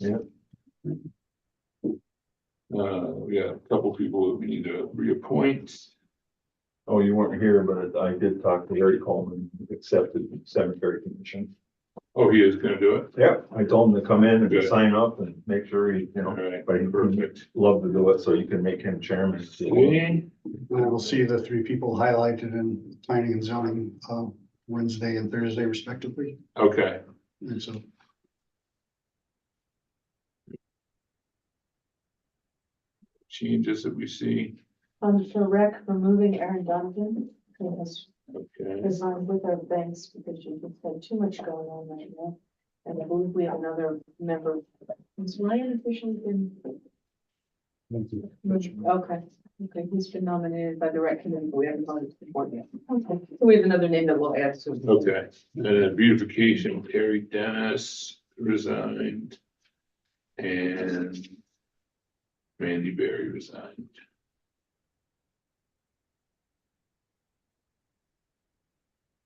Yeah. We got a couple people that we need to reappoint. Oh, you weren't here, but I did talk to Larry Coleman, accepted the cemetery commission. Oh, he is gonna do it? Yeah, I told him to come in and Good. sign up and make sure he, All right, but he'd perfect. love to do it, so you can make him chairman. Okay. I will see the three people highlighted in planning and zoning, Wednesday and Thursday respectively. Okay, And so changes that we see. For rec, removing Aaron Donovan, who has Okay, resigned with our banks because she just had too much going on right now. And I believe we have another member. Is Ryan officially been? Okay, he's been nominated by the rec committee, but we haven't voted to the board yet. Okay, so we have another name that we'll add to. okay. And then beautification, Terry Dennis resigned. And Randy Berry resigned.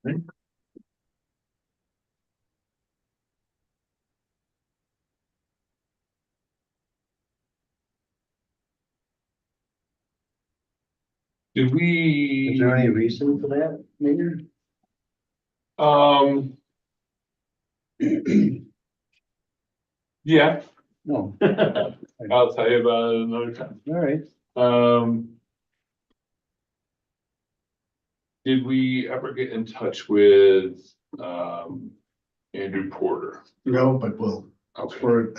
Right. Did we? Is there any reason for that, Mayor? Yeah, No. I'll tell you about it another time. All right. Did we ever get in touch with, Andrew Porter? no, but we'll, Okay, for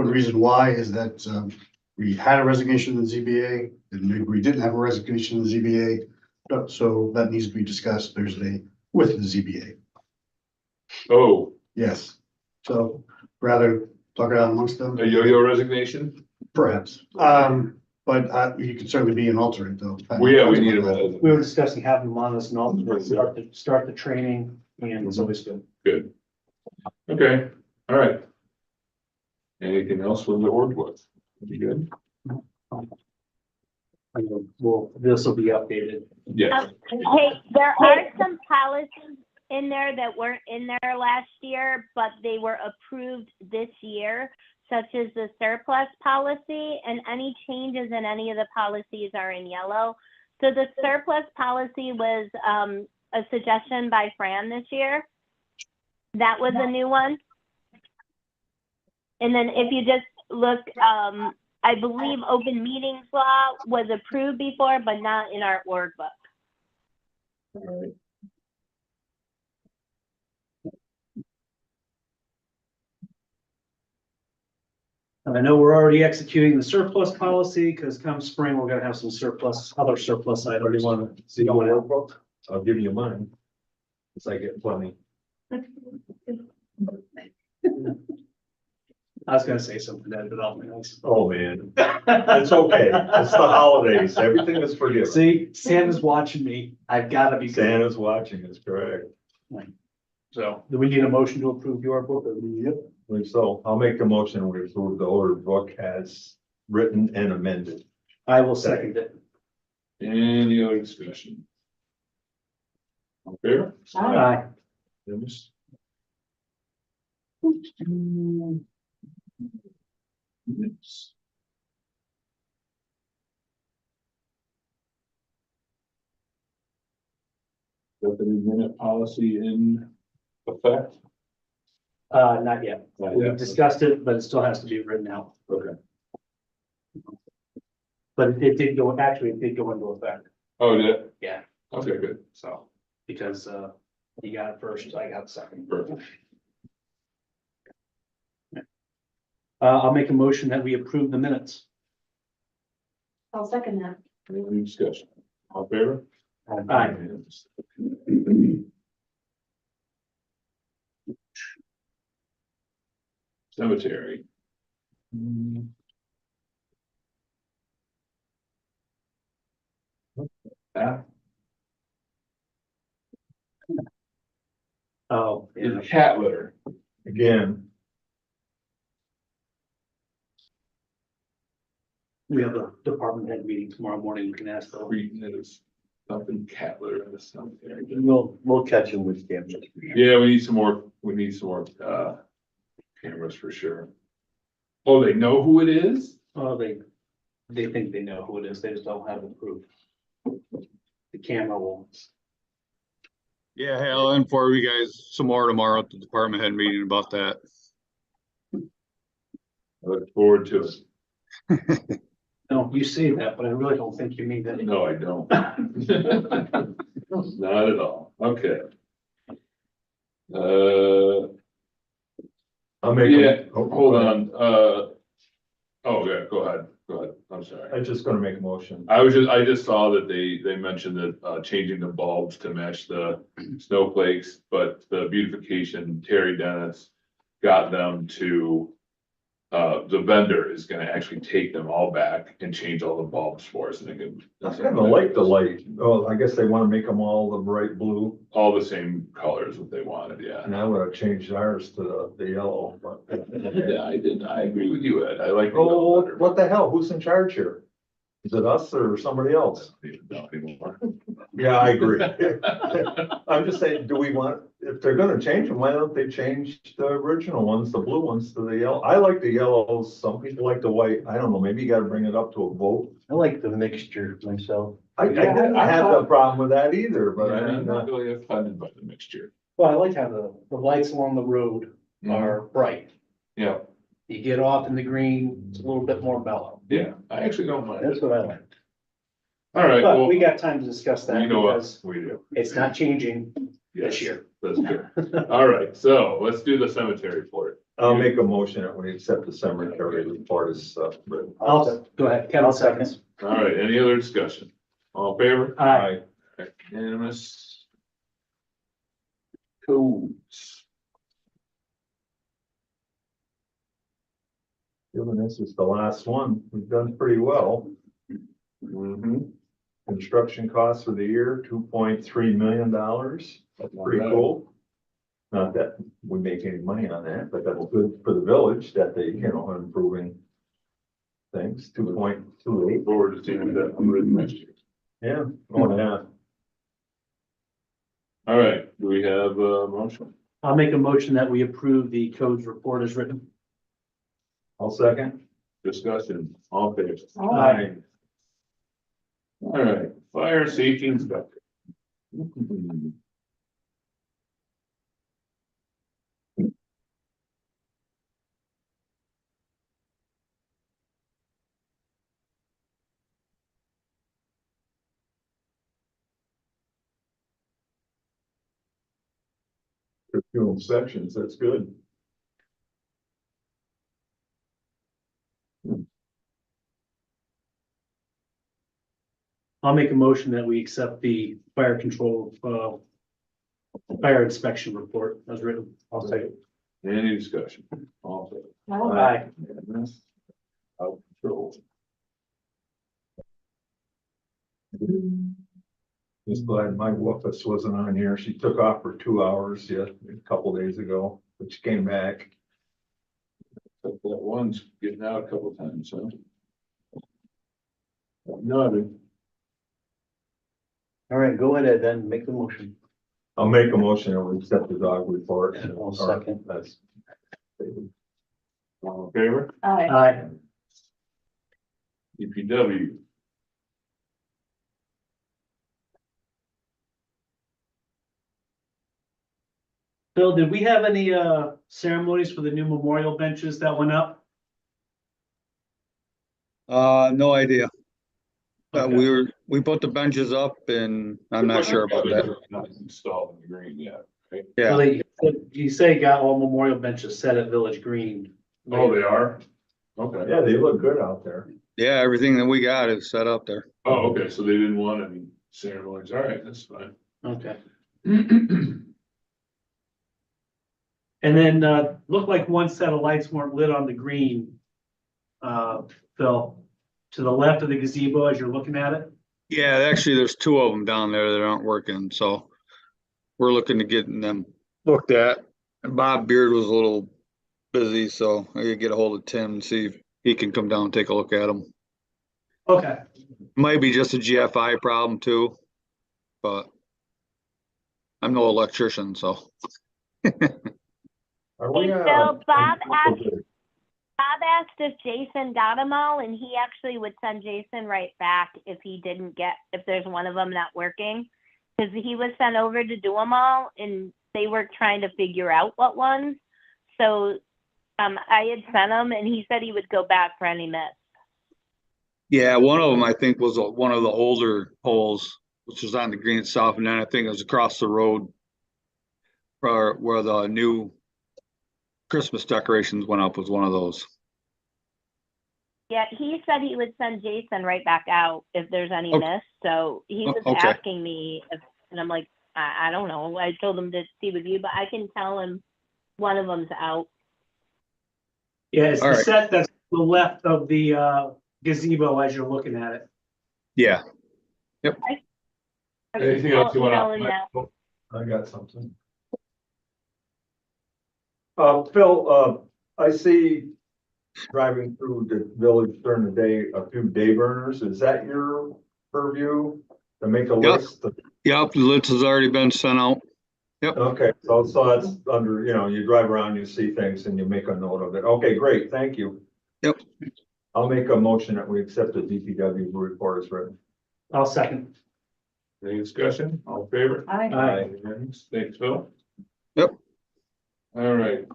the reason why is that, we had a resignation in the ZBA and maybe we didn't have a resignation in the ZBA. So that needs to be discussed Thursday with the ZBA. oh, Yes. So rather talk it out amongst them. a yo-yo resignation? Perhaps. But you can certainly be an alternate though. Well, yeah, we need a, We were discussing having them on as an alternate, start the training, and it's always good. good. Okay, all right. Anything else with the org book? You good? Well, this will be updated. Yes, Hey, there are some policies in there that weren't in there last year, but they were approved this year, such as the surplus policy, and any changes in any of the policies are in yellow. So the surplus policy was a suggestion by Fran this year. That was a new one. And then if you just look, I believe open meetings law was approved before, but not in our org book. all right. I know we're already executing the surplus policy, because come spring, we're gonna have some other surplus items. You want to see my workbook? I'll give you mine. Cause I get plenty. I was gonna say something that, but I'll be nice. Oh, man, it's okay. It's the holidays. Everything is forgiven. See, Santa's watching me. I've gotta be good. Santa's watching, is correct. So, do we need a motion to approve your book? Yep. So I'll make a motion we approve the order book as written and amended. I will second it. Any other discussion? All fair? Aye. Dennis? Yes. Got the new minute policy in effect? Not yet. Not We yet. discussed it, but it still has to be written out. Okay. But it did go, actually, it did go into effect. Oh, yeah, Yeah. okay, good, So, because, you got it first, I got it second. perfect. I'll make a motion that we approve the minutes. I'll second that. Any discussion? All in favor? Aye. Cemetery. Ah, Oh, the yeah. cat litter. Again, We have a department head meeting tomorrow morning. We can ask for. Reading it as something cat litter in the cemetery. We'll catch him with cameras. Yeah, we need some more, cameras for sure. Oh, they know who it is? Oh, they think they know who it is, they just don't have the proof. The camera will. Yeah, hey, I'll inform you guys some more tomorrow at the department head meeting about that. I look forward to it. No, you say that, but I really don't think you mean that. No, I don't. Not at all. Okay. I'll make. Yeah, Oh, hold go ahead. on, oh, yeah, go ahead, I'm sorry. I'm just gonna make a motion. I just saw that they mentioned that, changing the bulbs to match the snowflakes, but the beautification, Terry Dennis got them to. The vendor is gonna actually take them all back and change all the bulbs for us and they can. I kind of like the light. Oh, I guess they wanna make them all the bright blue, All the same colors that they wanted, yeah. and I would have changed ours to the yellow, but. Yeah, I agree with you, Ed, I like. the Oh, yellow better. what the hell? Who's in charge here? Is it us or somebody I else? don't even know anymore. Yeah, I agree. I'm just saying, do we want, if they're gonna change them, why don't they change the original ones, the blue ones to the yellow? I like the yellows, some people like the white, I don't know, maybe you gotta bring it up to a vote. I like the mixture myself. I didn't have a problem with that either, but I Yeah, I'm mean, not really offended by the mixture. Well, I like how the lights along the road are bright. Yeah, You get off in the green, it's a little bit more mellow. yeah, I actually don't mind. That's what I like. All right, But well, we got time to discuss that you know what, because we do. it's not changing Yes, this year. that's good. All right, so let's do the cemetery report. I'll make a motion that we accept the cemetery report as, written. I'll, go ahead, Kevin seconds. All right, any other discussion? All in favor? Aye. Unanimous. Codes. Given this is the last one, we've done pretty well. Mhm. Construction costs for the year, $2.3 million. That's pretty Alright. cool. Not that we make any money on that, but that's good for the village that they, are improving things, 2.28. Look forward to seeing that number next year. Yeah, oh, yeah. All right, do we have a motion? I'll make a motion that we approve the codes report as written. I'll second. Discussion, all in favor? Aye. All right, fire safety inspector. For fuel sections, that's good. I'll make a motion that we accept the fire control, fire inspection report as written. I'll second. Any discussion? All in favor? Aye. Unanimous. Out of control. Just glad my woofus wasn't on here. She took off for 2 hours, a couple days ago, but she came back. Except that one's getting out a couple times, so. Nothing. All right, go ahead, Ed, then make the motion. I'll make a motion that we accept the dog report. I'll second. That's. All in favor? Aye. Aye. DPW. Bill, did we have any ceremonies for the new memorial benches that went up? No idea. Okay. We put the benches up and I'm not sure about that. Not installed in the green yet, right? So Yeah, you say got all memorial benches set at Village Green. Oh, they are? Okay. Yeah, they look good out there. yeah, everything that we got is set up there. Oh, okay, so they didn't want any ceremonies, all right, that's fine. Okay. And then, looked like one set of lights weren't lit on the green. Phil, to the left of the gazebo as you're looking at it. Yeah, actually, there's two of them down there that aren't working, so we're looking to getting them looked at. And Bob Beard was a little busy, so I gotta get a hold of Tim and see if he can come down and take a look at them. Okay. Might be just a GFI problem too, but I'm no electrician, so. Are Hey, we, Phil, Bob asked if Jason got them all, and he actually would send Jason right back if there's one of them not working. Because he was sent over to do them all, and they were trying to figure out what ones. So I had sent him, and he said he would go back for any missed. Yeah, one of them I think was one of the older poles, which was on the green itself, and then I think it was across the road where the new Christmas decorations went up was one of those. Yeah, he said he would send Jason right back out if there's any Okay. missed. So he was Okay. asking me, and I'm like, I don't know. I told him to see with you, but I can tell him one of them's out. Yeah, it's All the right. set that's to the left of the gazebo as you're looking at it. Yeah. Anything else you I'll want email him now. I got something. Phil, I see driving through the village during the day, a few day burners. Is that your purview to make a Yep. list? Yep, the list has already been sent out. Okay, so that's under, you drive around, you see things and you make a note of it. Okay, great, thank you. Yep. I'll make a motion that we accept the DPW report as written. I'll second. Any discussion? All in favor? Aye. Thanks, Phil. Yep. All right.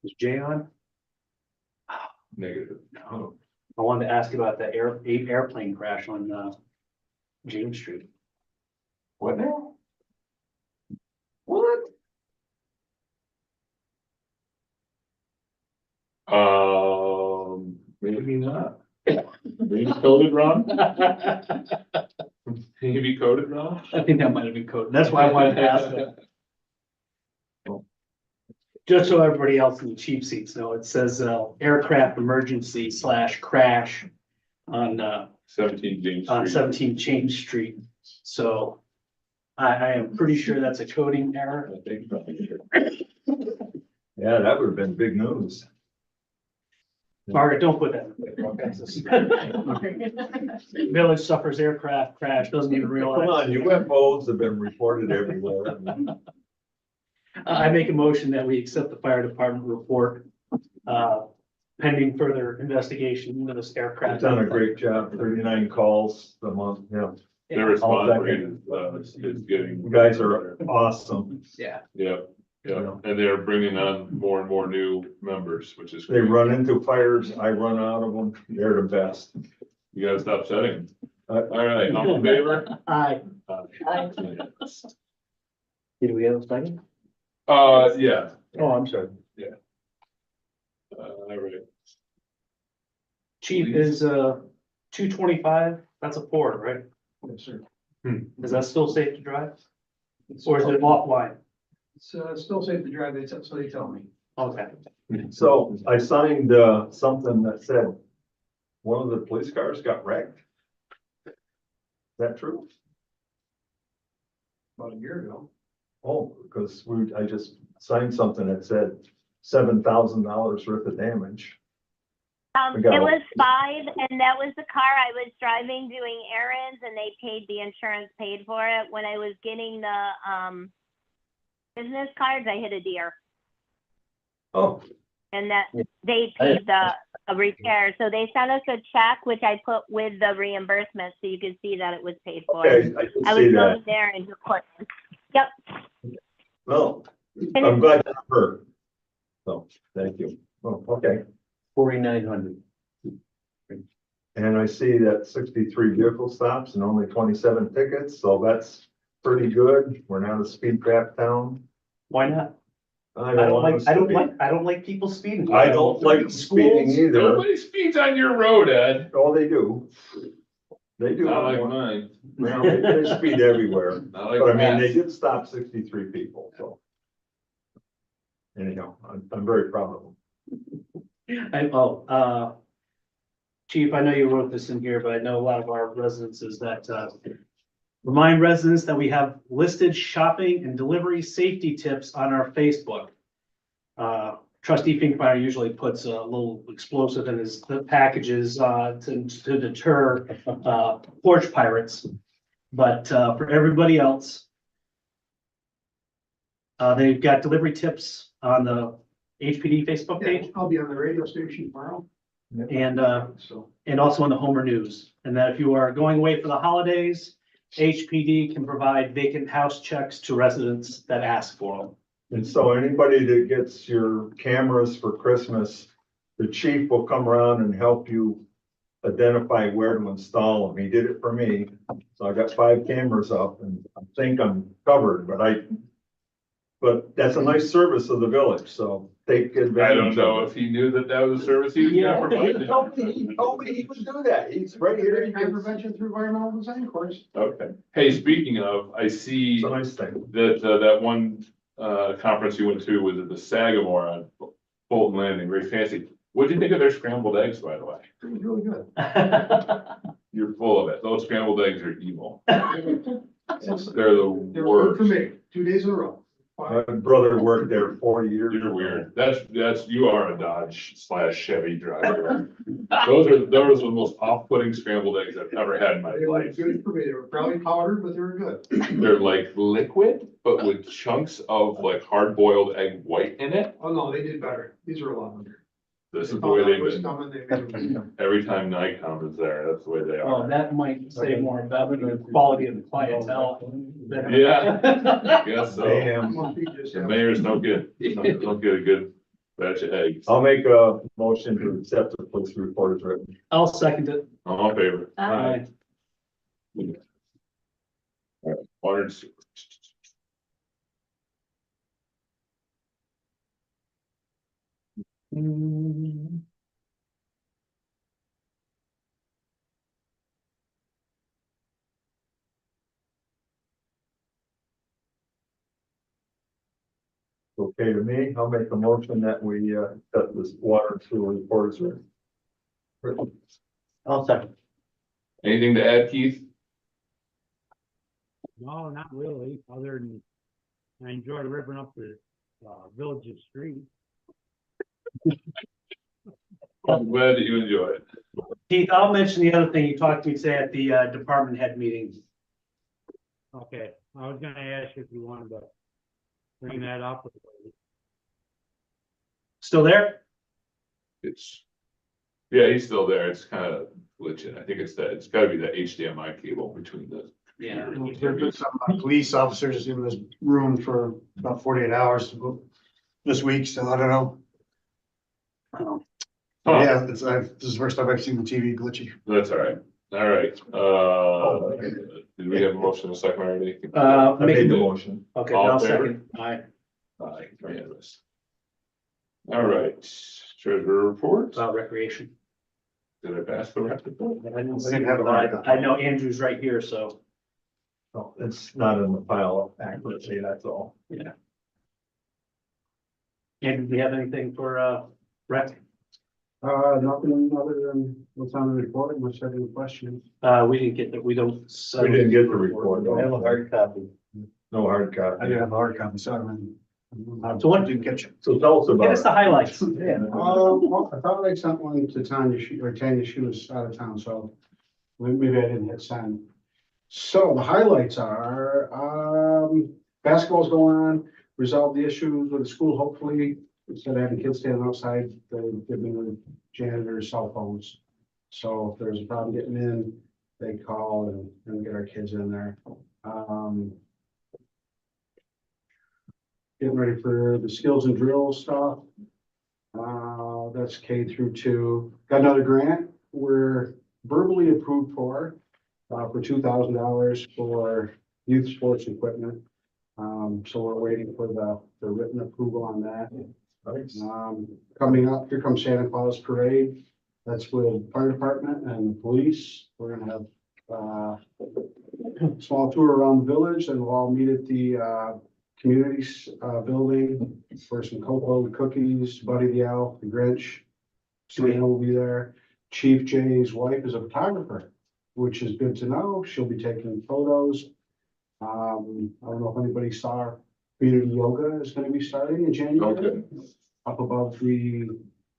Is Jay on? Negative. No. I wanted to ask about the airplane crash on James Street. What now? What? Maybe not. Maybe coded wrong. Maybe coded wrong. I think that might have been code. That's why I wanted to ask that. Just so everybody else in the cheap seats know, it says aircraft emergency / crash on 17 James Street. 17 James Street. So I am pretty sure that's a coding error. I think probably. Yeah, that would have been big news. Margaret, don't put that in the village suffers aircraft crash, doesn't even Come realize. on, UFOs have been reported everywhere. I make a motion that we accept the fire department report pending further investigation into this aircraft. You've done a great job, 39 calls a month, yeah. Their response rate is getting. You guys are awesome. Yeah. Yep, yep, and they're bringing on more and more new members, which is They great. run into fires, I run out of them, they're the best. You gotta stop setting. Uh, All right, all in favor? Aye. Did we have a second? Yeah, Oh, I'm sorry. all right. Chief is 225, that's a Ford, right? Yes, sir. Is that still safe to drive? Or is it offline? It's still safe to drive, so they tell me. Okay. So I signed something that said one of the police cars got wrecked. Is that true? About a year ago. Oh, because I just signed something that said $7,000 worth of damage. It was 5, and that was the car I was driving doing errands, and the insurance paid for it. When I was getting the business cards, I hit a deer, Oh, and that they paid a repair. So they sent us a check, which I put with the reimbursement, so you could see that it was paid for. okay, I can I see was that. going there and just put. Yep. Well, I'm glad that hurt. So, thank you. Oh, okay. 4,900. And I see that 63 vehicle stops and only 27 tickets, so that's pretty good. We're not a speed trap town. Why not? I I don't want like, us to be. I don't like people speeding. I don't like speeding Schools. either. Nobody speeds on your road, Ed. Oh, they do. They do. Not like mine. Well, they speed everywhere. Not like But I mean, they Pat's. did stop 63 people, so. Anyhow, I'm very proud of them. Chief, I know you wrote this in here, but I know a lot of our residences that, remind residents that we have listed shopping and delivery safety tips on our Facebook. Trustee Finkmeyer usually puts a little explosive in his packages, to deter, porch pirates. But, for everybody else, They've got delivery tips on the HPD Facebook page I'll be on the radio station tomorrow. and, So. and also on the Homer News. And that if you are going away for the holidays, HPD can provide vacant house checks to residents that ask for them. And so anybody that gets your cameras for Christmas, the chief will come around and help you identify where to install them. He did it for me. So I got 5 cameras up and I think I'm covered, but that's a nice service of the village, so take advantage I of it. don't know if he knew that that was a service he was Yeah. gonna provide. He told me he would do that. He's right here. Crime prevention through environmental design course. Okay. Hey, speaking of, I see It's a nice thing. that, that one, conference you went to was at the Sagamore on Fulton Landing, very fancy. What'd you think of their scrambled eggs, by the way? It was really good. You're full of it. Those scrambled eggs are evil. They're They the were good worst. for me, 2 days in a row. My brother worked there 40 years. You're ago. weird. You are a Dodge / Chevy driver. Those are the most off-putting scrambled eggs I've ever had in my They were life. good for me. They were probably powdered, but they were good. They're like liquid, but with chunks of like hard-boiled egg white in it. Oh, no, they did better. These are a lot better. This is the way they've was been. coming, they made them. Every time Nikon is there, that's the way they Oh, are. that might say more about the quality of the clientele. Yeah. Guess so. Damn. Must be just- The mayor's no good. Don't get a good batch of eggs. I'll make a motion to accept the police report as written. I'll second it. All in favor? Aye. Water and sewer. Okay to me, I'll make a motion that we, accept this water and sewer report as written. I'll second. Anything to add, Keith? No, not really, other than I enjoy ripping up the village's street. I'm glad that you enjoy it. Keith, I'll mention the other thing you talked to me today at the department head meeting. Okay, I was gonna ask if you wanted to bring that up. Still there? Yeah, he's still there. It's kind of glitching. I think it's gotta be the HDMI cable between the. Yeah. There's been some police officers in this room for about 48 hours this week, so I don't know. Huh, Yeah, this is the first time I've seen the TV glitchy. That's all right. All right, did we have a motion in a second already? I Make made the it, motion. okay, All in I'll favor? second. Aye. Aye, unanimous. All right, treasurer report. Recreation. Did I pass the rest of it? I didn't I see didn't have it, a but hard copy. I know Andrew's right here, so. No, it's not in the file accurately, that's all. Andrew, do you have anything for rec? Nothing other than what's on the report, unless you have any questions. We didn't get that, we don't. We didn't get the report. I have a hard copy. No hard I copy. didn't have a hard copy, so I mean. So what- Didn't catch it. So tell us Give about us the it. highlights. Well, I thought I sent one to Tanya, Tanya, she was out of town, so maybe I didn't hit send. So the highlights are, basketball's going on, resolve the issues with the school, hopefully. Instead of having kids standing outside, they're giving the janitors cell phones. So if there's a problem getting in, they call and get our kids in there. Getting ready for the skills and drills stuff. That's K through 2. Got another grant we're verbally approved for $2,000 for youth sports equipment. So we're waiting for the written approval on that. Nice. Coming up, here comes Santa Claus Parade. That's with fire department and police. We're gonna have small tour around the village, and we'll all meet at the community building for some cocoa cookies. Buddy the Owl, the Grinch, Santa will be there. Chief Jay's wife is a photographer, which is good to know. She'll be taking photos. I don't know if anybody saw community yoga is going to be starting in January. Okay. Up above the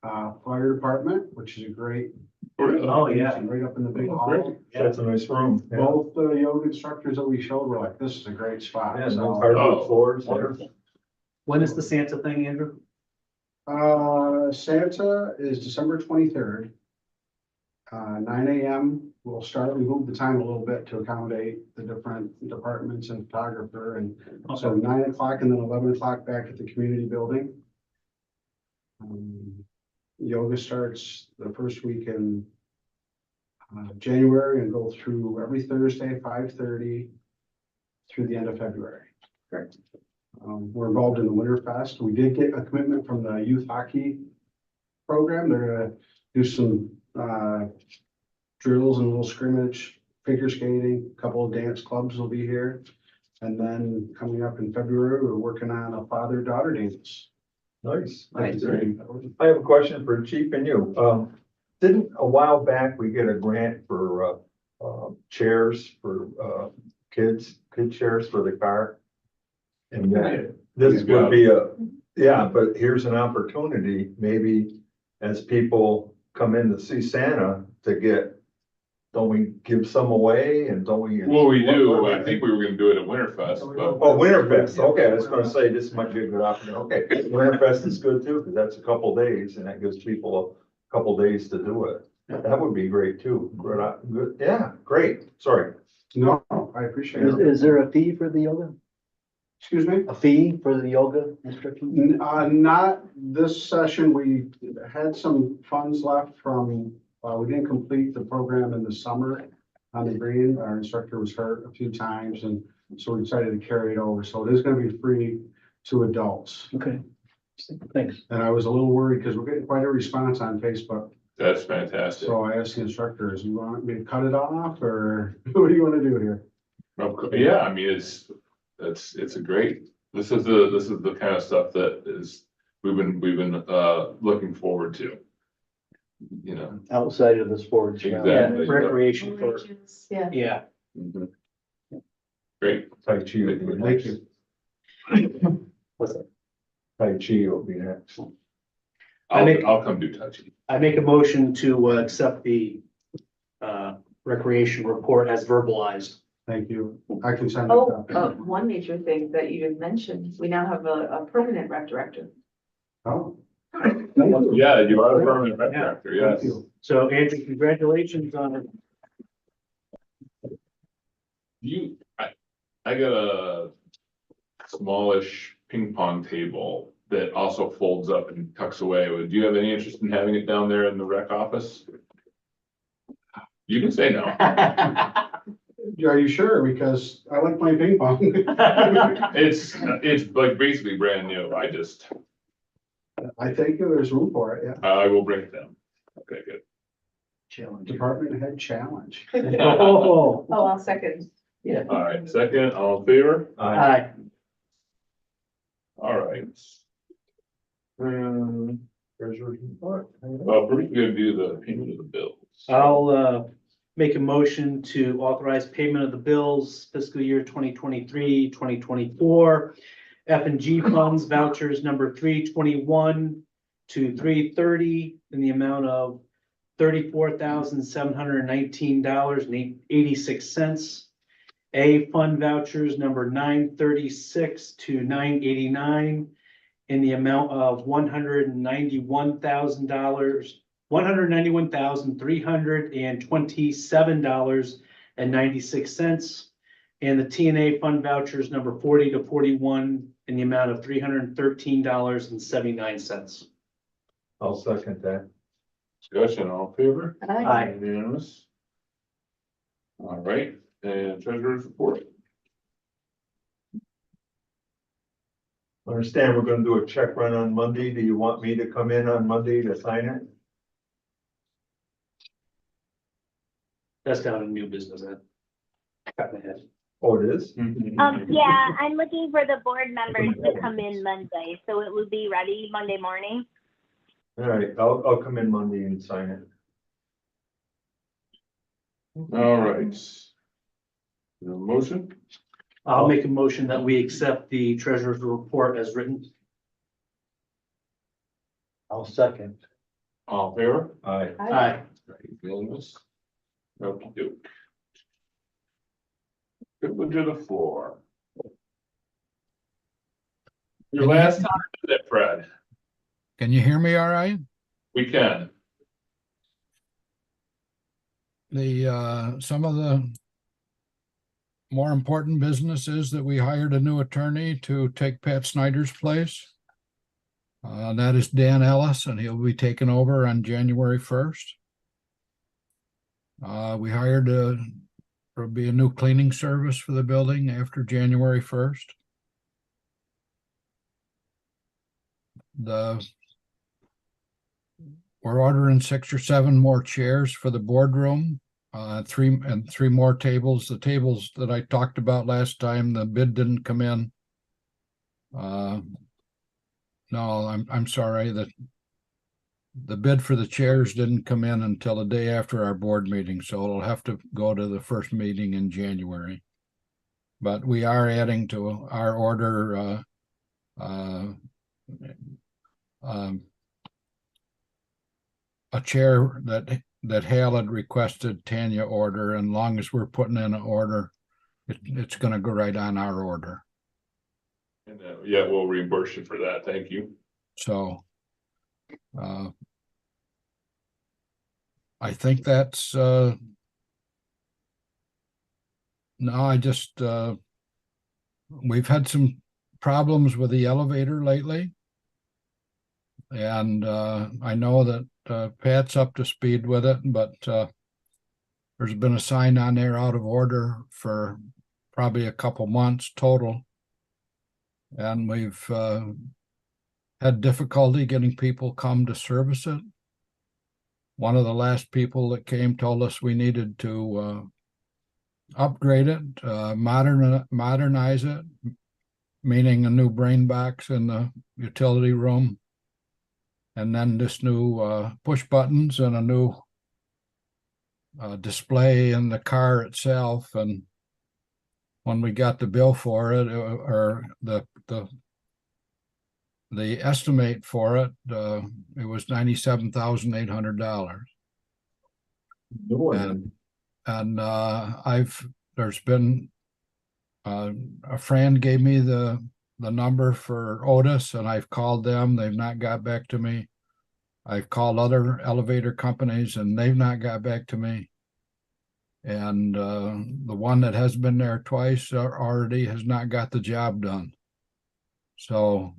fire department, which is a great. Oh, yeah. Right up in the big Oh, hall. great. That's a nice room. Yeah, Both the yoga instructors that we showed were like, this is a great spot. Yeah, So, no hardwood floors there. When is the Santa thing, Andrew? Santa is December 23rd. 9 a.m. We'll start, we moved the time a little bit to accommodate the different departments and photographer, and so 9 o'clock and then 11 o'clock back at the community building. Yoga starts the first week in January and go through every Thursday, 5:30 through the end of February. Correct. We're involved in the Winter Fest. We did get a commitment from the youth hockey program. They're gonna do some drills and a little scrimmage, figure skating, a couple of dance clubs will be here. And then coming up in February, we're working on a father-daughter dance. Nice. Nice. I have a question for Chief and you. Didn't a while back we get a grant for, chairs for, kid chairs for the car? And this would be yeah, but here's an opportunity, maybe as people come in to see Santa to get, don't we give some away and don't we? Well, we do, I think we were gonna do it at Winterfest, but Oh, Winterfest, okay, I was gonna say this might be a good option, okay, Winterfest is good too, because that's a couple days and that gives people a couple days to do it. That would be great too, good, yeah, great, sorry. No, I appreciate it. Is there a fee for the yoga? Excuse me? A fee for the yoga instruction? Not this session. We had some funds left from, we didn't complete the program in the summer on the green. Our instructor was hurt a few times, and so we decided to carry it over. So it is gonna be free to adults. Okay. Thanks. And I was a little worried because we're getting quite a response on Facebook. that's fantastic. So I asked the instructors, you want me to cut it off or what do you want to do here? Yeah, I mean, it's a great, this is the kind of stuff that is, we've been, looking forward to. You know, Outside of the sports. Exactly. Yeah, recreation for, Yeah. yeah. mhm. Great, Tai Chi will be Thank next. you. What's that? Tai Chi will be next. I'll come do touchy. I make a motion to accept the recreation report as verbalized. Thank you. I can send it. Oh, one major thing that you didn't mention, we now have a permanent rec director. Oh. Thank you. Yeah, you are a permanent rec Yeah. director, Thank yes. you. So Andrew, congratulations on it. I got a smallish ping pong table that also folds up and tucks away. Do you have any interest in having it down there in the rec office? You can say no. Are you sure? Because I like playing ping pong. It's like basically brand new. I think there's room for it, yeah. I will bring it down. Okay, good. Challenge. Department head challenge. Oh, Oh, I'll second. All right, second, all in favor? aye. All right. Treasurer's report. Well, first we gotta do the payment of the bills. I'll make a motion to authorize payment of the bills fiscal year 2023, 2024. F and G funds vouchers number 321 to 330 in the amount of $34,719.86. A fund vouchers number 936 to 989 in the amount of $191,327.96. And the TNA fund vouchers number 40 to 41 in the amount of $313.79. I'll second that. Discussion, all in favor? Aye. Unanimous. All right, and treasurer's report. Understand we're gonna do a check run on Monday. Do you want me to come in on Monday to sign it? That's down in new business. Got my head. Oh, it is? Yeah, I'm looking for the board members to come in Monday, so it will be ready Monday morning. All right, I'll come in Monday and sign it. All right. No motion? I'll make a motion that we accept the treasurer's report as written. I'll second. All in favor? Aye. Aye. Unanimous. Okey doke. Privilege of the floor. Your last time, with it, Fred, Can you hear me all right? we can. Some of the more important business is that we hired a new attorney to take Pat Snyder's place. That is Dan Ellis, and he'll be taking over on January 1st. We hired there'll be a new cleaning service for the building after January 1st. We're ordering 6 or 7 more chairs for the boardroom, three more tables. The tables that I talked about last time, the bid didn't come in. No, I'm sorry, the bid for the chairs didn't come in until the day after our board meeting, so it'll have to go to the first meeting in January. But we are adding to our order a chair that Hal had requested Tanya order, and long as we're putting in an order, it's gonna go right on our order. And yeah, we'll reimburse you for that. Thank you. So I think that's no, I just we've had some problems with the elevator lately. And I know that Pat's up to speed with it, but there's been a sign on there out of order for probably a couple months total. And we've had difficulty getting people come to service it. One of the last people that came told us we needed to upgrade it, modernize it, meaning a new brain box in the utility room. And then this new push buttons and a new display in the car itself. And when we got the bill for it, or the estimate for it, it was $97,800. And there's been a friend gave me the number for Otis, and I've called them. They've not got back to me. I've called other elevator companies, and they've not got back to me. And the one that has been there twice already has not got the job done. So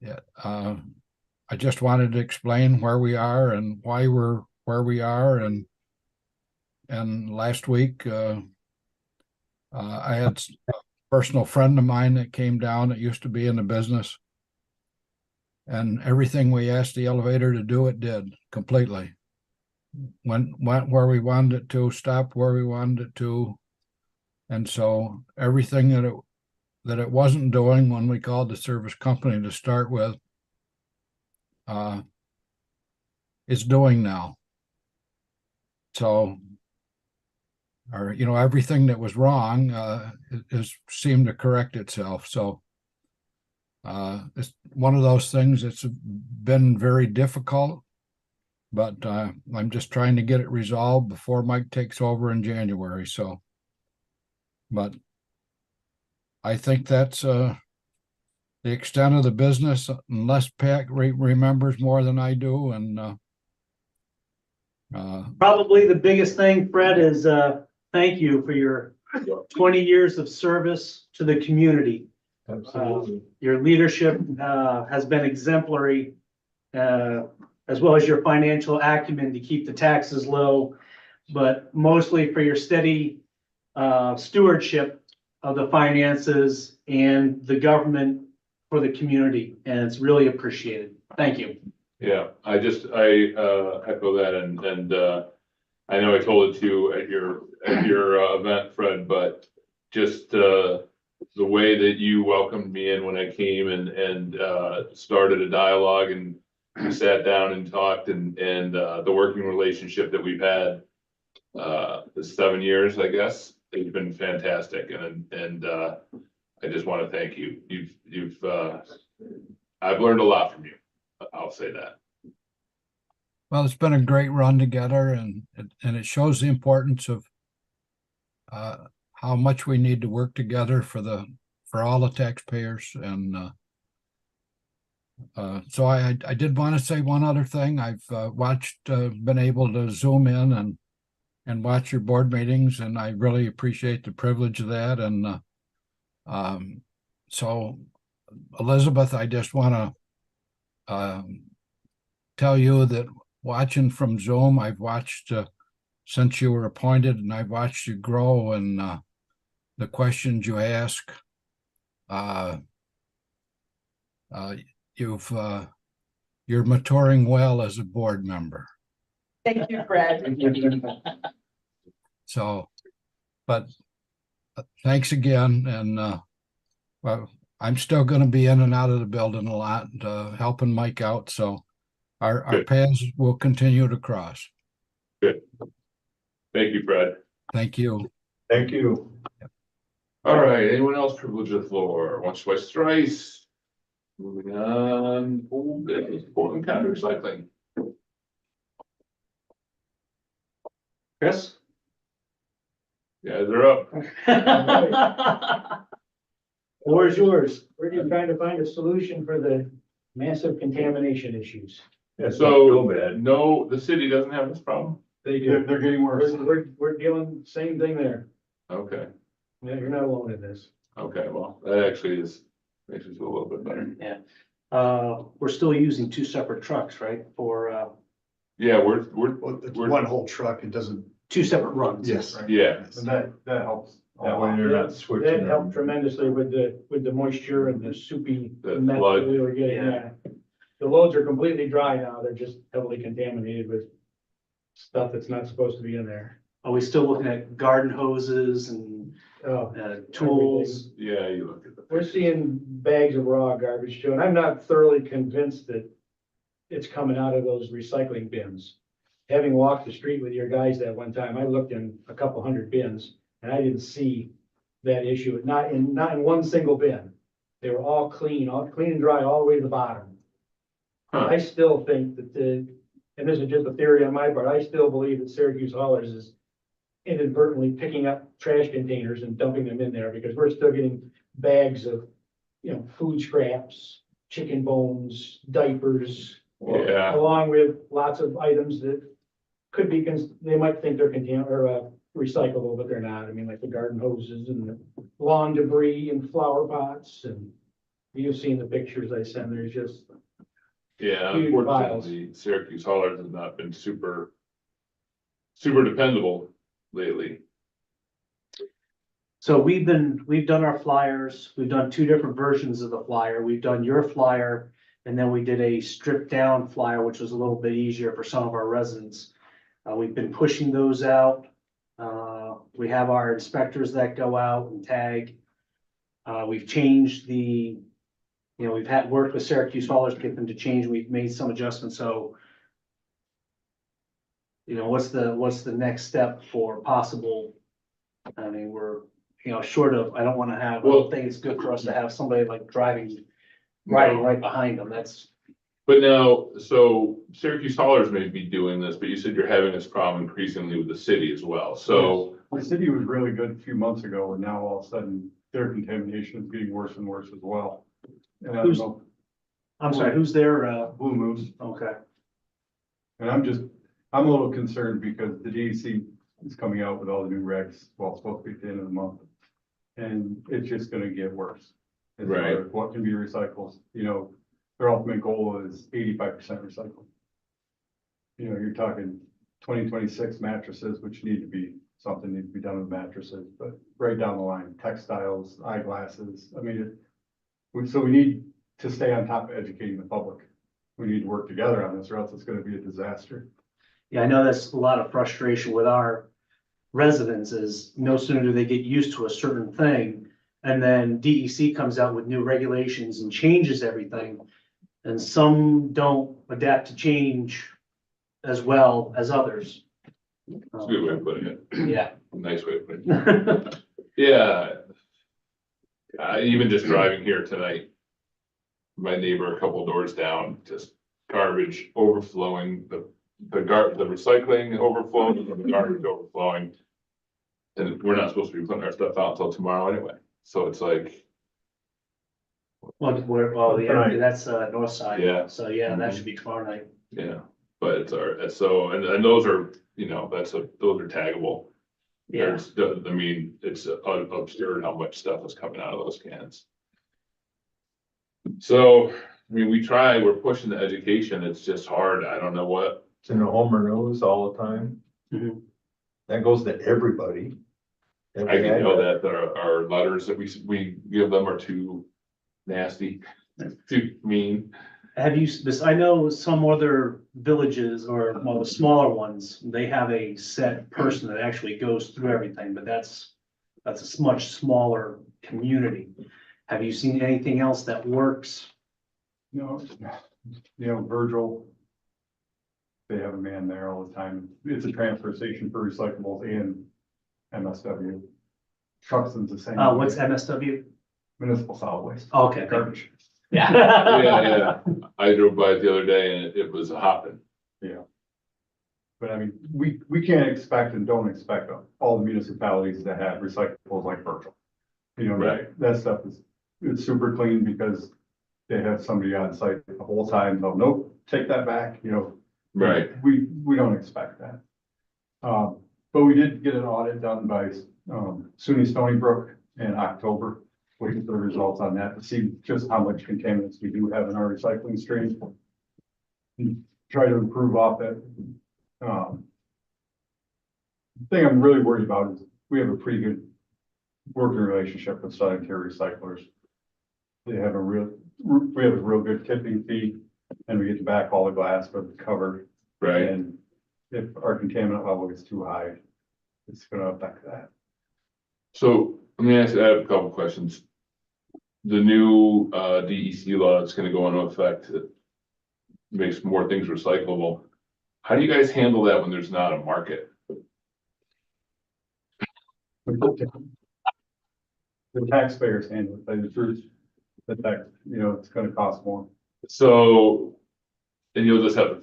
yeah, I just wanted to explain where we are and why we're where we are. And last week I had personal friend of mine that came down that used to be in the business, and everything we asked the elevator to do, it did completely. Went where we wanted it to, stopped where we wanted it to. And so everything that it wasn't doing when we called the service company to start with, it's doing now. So, or, everything that was wrong has seemed to correct itself. So it's one of those things that's been very difficult, but I'm just trying to get it resolved before Mike takes over in January. So, but I think that's the extent of the business, unless Pat remembers more than I do. And Probably the biggest thing, Fred, is thank you for your 20 years of service to the community. Absolutely. Your leadership has been exemplary, as well as your financial acumen to keep the taxes low, but mostly for your steady stewardship of the finances and the government for the community. And it's really appreciated. Thank you. Yeah, I echo that, and I know I told it to you at your event, Fred, but just the way that you welcomed me in when I came and started a dialogue, and we sat down and talked, and the working relationship that we've had the 7 years, I guess, it's been fantastic, and I just want to thank you. I've learned a lot from you. I'll say that. well, it's been a great run together, and it shows the importance of how much we need to work together for all the taxpayers. And So I did want to say one other thing. I've watched, been able to zoom in and watch your board meetings, and I really appreciate the privilege of that. And so Elizabeth, I just want to tell you that watching from Zoom, I've watched since you were appointed, and I've watched you grow and the questions you ask. You're maturing well as a board member. Thank you, Brad. So, but thanks again, and well, I'm still going to be in and out of the building a lot, helping Mike out. So our Good. paths will continue to cross. Good. Thank you, Fred. Thank you. Thank you. All right, anyone else privilege the floor? Once, twice, thrice. Moving on, old business, Portland County Recycling. Chris? Yeah, they're up. Floor is yours. We're just trying to find a solution for the massive contamination issues. It's So- not so bad. No, the city doesn't have this problem? They They're getting worse. We're dealing, same thing there. Okay, Yeah, you're not alone in this. okay, well, that actually is, makes me feel a little bit better. Yeah. We're still using two separate trucks, right? For, Yeah, we're, It's We're- one whole truck, it doesn't. two separate runs. Yes. yeah, And that helps. That way you're not switching. That helped them. tremendously with the moisture and the soupy The mess flood. that we were getting, yeah. The loads are completely dry now, they're just heavily contaminated with stuff that's not supposed to be in there. Are we still looking at garden hoses and Oh, tools? yeah, you look at the. we're seeing bags of raw garbage too, and I'm not thoroughly convinced that it's coming out of those recycling bins. Having walked the street with your guys that one time, I looked in a couple hundred bins, and I didn't see that issue, not in one single bin. They were all clean and dry all the way to the bottom. Huh. I still think that and this is just a theory on my part, I still believe that Syracuse Haulers is inadvertently picking up trash containers and dumping them in there, because we're still getting bags of, food scraps, chicken bones, diapers, Yeah, along with lots of items that could be, they might think they're recyclable, but they're not. I mean, like the garden hoses and the lawn debris and flower pots, and you've seen the pictures I sent, there's just, yeah, Huge unfortunately, Syracuse haulers have not been super dependable lately. So we've done our flyers, we've done two different versions of the flyer. We've done your flyer, and then we did a stripped down flyer, which was a little bit easier for some of our residents. We've been pushing those out. We have our inspectors that go out and tag. We've changed we've had worked with Syracuse haulers to get them to change. We've made some adjustments, so what's the next step for possible? I mean, we're, short of, I don't want to have, I don't think it's good for us to have somebody like riding right behind them. That's, But now, so Syracuse haulers may be doing this, but you said you're having this problem increasingly with the city as well, so. The city was really good a few months ago, and now all of a sudden, their contamination is getting worse and worse as well. And I don't know, I'm sorry, who's there? Blue Moose, Okay. and I'm a little concerned because the DEC is coming out with all the new regs, well, it's supposed to be at the end of the month. And it's just gonna get worse. As far Right. as what can be recycled, their ultimate goal is 85% recycled. You're talking 2026 mattresses, which need to be done with mattresses, but right down the line, textiles, eyeglasses, I mean, so we need to stay on top of educating the public. We need to work together on this, or else it's gonna be a disaster. Yeah, I know that's a lot of frustration with our residents is no sooner do they get used to a certain thing, and then DEC comes out with new regulations and changes everything. And some don't adapt to change as well as others. That's a good way of putting it, Yeah. nice way of putting it. Yeah. Even just driving here tonight. My neighbor, a couple doors down, just garbage overflowing, the recycling overflowing, the garbage overflowing. And we're not supposed to be putting our stuff out until tomorrow anyway, so it's like. Tonight. That's, north side. Yeah. So, yeah, that should be tomorrow night. Yeah, but it's our, so, and those are, you know, those are taggable. Yeah, I mean, it's absurd how much stuff is coming out of those cans. So, I mean, we're pushing the education, it's just hard, I don't know what. It's in the Homer News all the time. Mhm. That goes to everybody. I can know that our letters that we give them are too nasty, too mean. have you, this, I know some other villages or, well, the smaller ones, they have a set person that actually goes through everything, but that's a much smaller community. Have you seen anything else that works? You know, Virgil. They have a man there all the time. It's a transfer station for recyclables and MSW. Truxton's the same. What's MSW? Municipal solid waste. Okay. Garbage. Yeah. Yeah, I drove by it the other day and it was a hopping. But I mean, we can't expect and don't expect all the municipalities to have recyclables like Virgil. You know, Right. that stuff it's super clean because they have somebody on site the whole time. They'll, nope, take that back, you know. Right. We don't expect that. But we did get an audit done by, SUNY Stony Brook in October. Waiting for the results on that to see just how much contaminants we do have in our recycling stream. And try to improve off it. The thing I'm really worried about is we have a pretty good working relationship with sanitary recyclers. We have a real good tipping fee and we get to back all the glass for the cover. Right. And if our contaminant level gets too high, it's gonna affect that. So let me ask, I have a couple questions. The new DEC law that's gonna go into effect, that makes more things recyclable. How do you guys handle that when there's not a market? The taxpayers handle it, the truth, the tax, you know, it's gonna cost more. So, and you'll just have to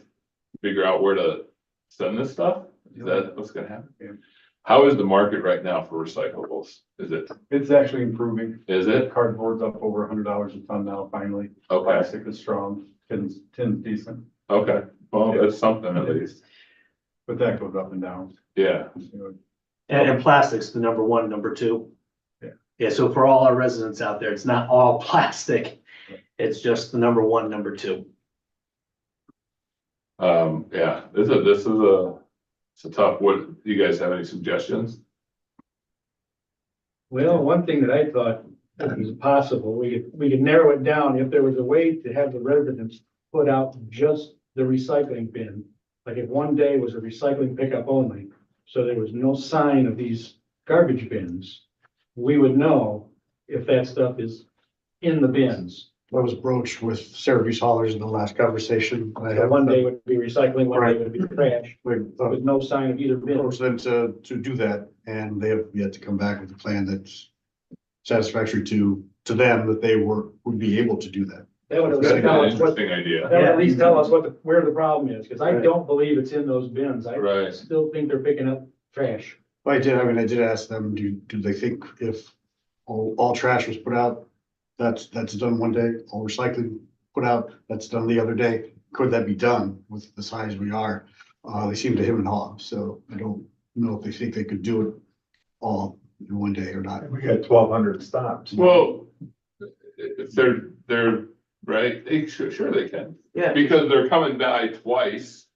figure out where to send this stuff? Is that what's gonna happen? Yeah. How is the market right now for recyclables? It's actually improving. Is it? Cardboard's up over $100 a ton now, finally. Okay, Plastic is strong, tin's decent, okay, well, that's something at least, but that goes up and down. yeah. You know, And plastics, the number one, number two. Yeah. Yeah, so for all our residents out there, it's not all plastic. It's just the number one, number two. Yeah, this is it's a tough, what, do you guys have any suggestions? Well, one thing that I thought was possible, we could narrow it down if there was a way to have the residents put out just the recycling bin. Like if one day was a recycling pickup only, so there was no sign of these garbage bins, we would know if that stuff is in the bins. What was broached with service haulers in the last conversation. I So have one day would be recycling, one day would be trash, with, with no sign of either bin. approached them to do that, and they have yet to come back with a plan that's satisfactory to them, that they would be able to do that. That would at That's least an tell us what, interesting idea, that would at least tell us where the problem is, because I Right. don't believe it's in those bins. I right? still think they're picking up trash. I did ask them, do they think if all trash was put out, that's done one day, all recycling put out, that's done the other day? Could that be done with the size we are? They seem to him and haw, so I don't know if they think they could do it all in one day or not. We got 1,200 stops. Well, if they're, right, sure they can, Yeah. because they're coming by twice,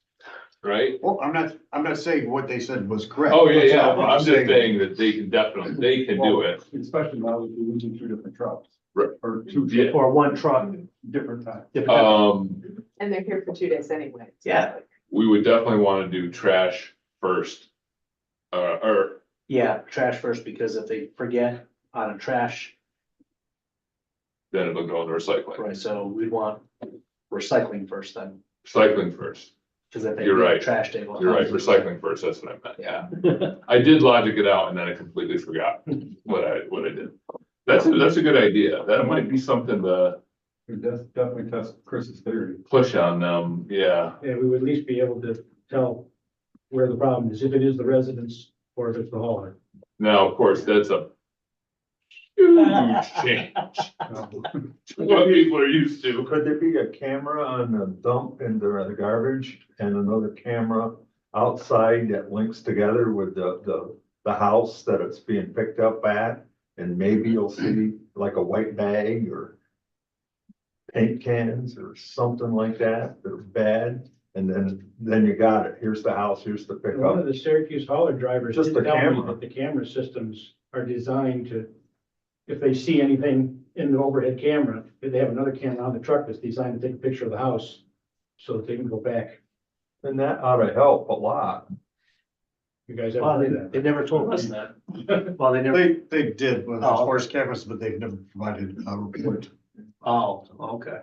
right? Well, I'm not saying what they said was correct. Oh, yeah, That's yeah, all I'm just saying that they can definitely, they can do it. Especially now that we're using two different trucks. Right. Or two Yeah. Or one truck. different times. And they're here for 2 days anyway. so Yeah. it's like- We would definitely wanna do trash first. Or, Yeah, trash first, because if they forget on a trash, then it'll go into recycling, right, so we'd want recycling first then. recycling first, Cause if they You're leave right. trash table. you're right, recycling first, that's what I meant, yeah. I did logic it out and then I completely forgot what I did. That's a good idea, that might be something to We definitely test Chris's theory. push on them, yeah. And we would at least be able to tell where the problem is, if it is the residents or if it's the hauler. Now, of course, that's a huge change to what people are used to. Could there be a camera on the dump and the garbage and another camera outside that links together with the house that it's being picked up at? And maybe you'll see like a white bag or paint cans or something like that that are bad. And then you got it. Here's the house, here's the One pickup. of the Syracuse hauler drivers Just did the tell me camera. that the camera systems are designed to, if they see anything in the overhead camera, if they have another camera on the truck that's designed to take a picture of the house so that they can go back. And that ought to help a lot. You guys Well, ever they, do that? they never told us that. Well, they never, They did, but as Oh, far as cameras, but they've never provided a report. oh, okay.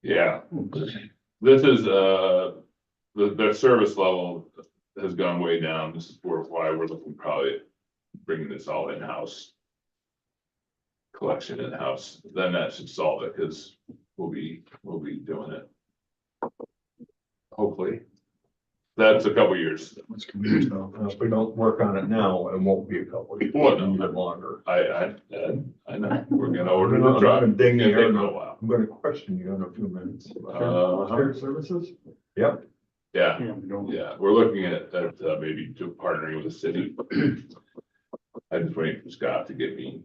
Yeah. This is, the service level has gone way down. This is why we're looking probably at bringing this all in-house. Collection in-house, then that should solve it, because we'll be doing it. Hopefully. That's a couple years. It's computers now. If we don't work on it now, it won't be a couple of years, Well, no. even longer. I know, we're gonna order I'm the gonna truck. ding It's you gonna take in. a little while. I'm gonna question you in a few minutes. Uh-huh. Services? Yep. Yeah, You don't- yeah, we're looking at maybe partnering with the city. I just waiting for Scott to give me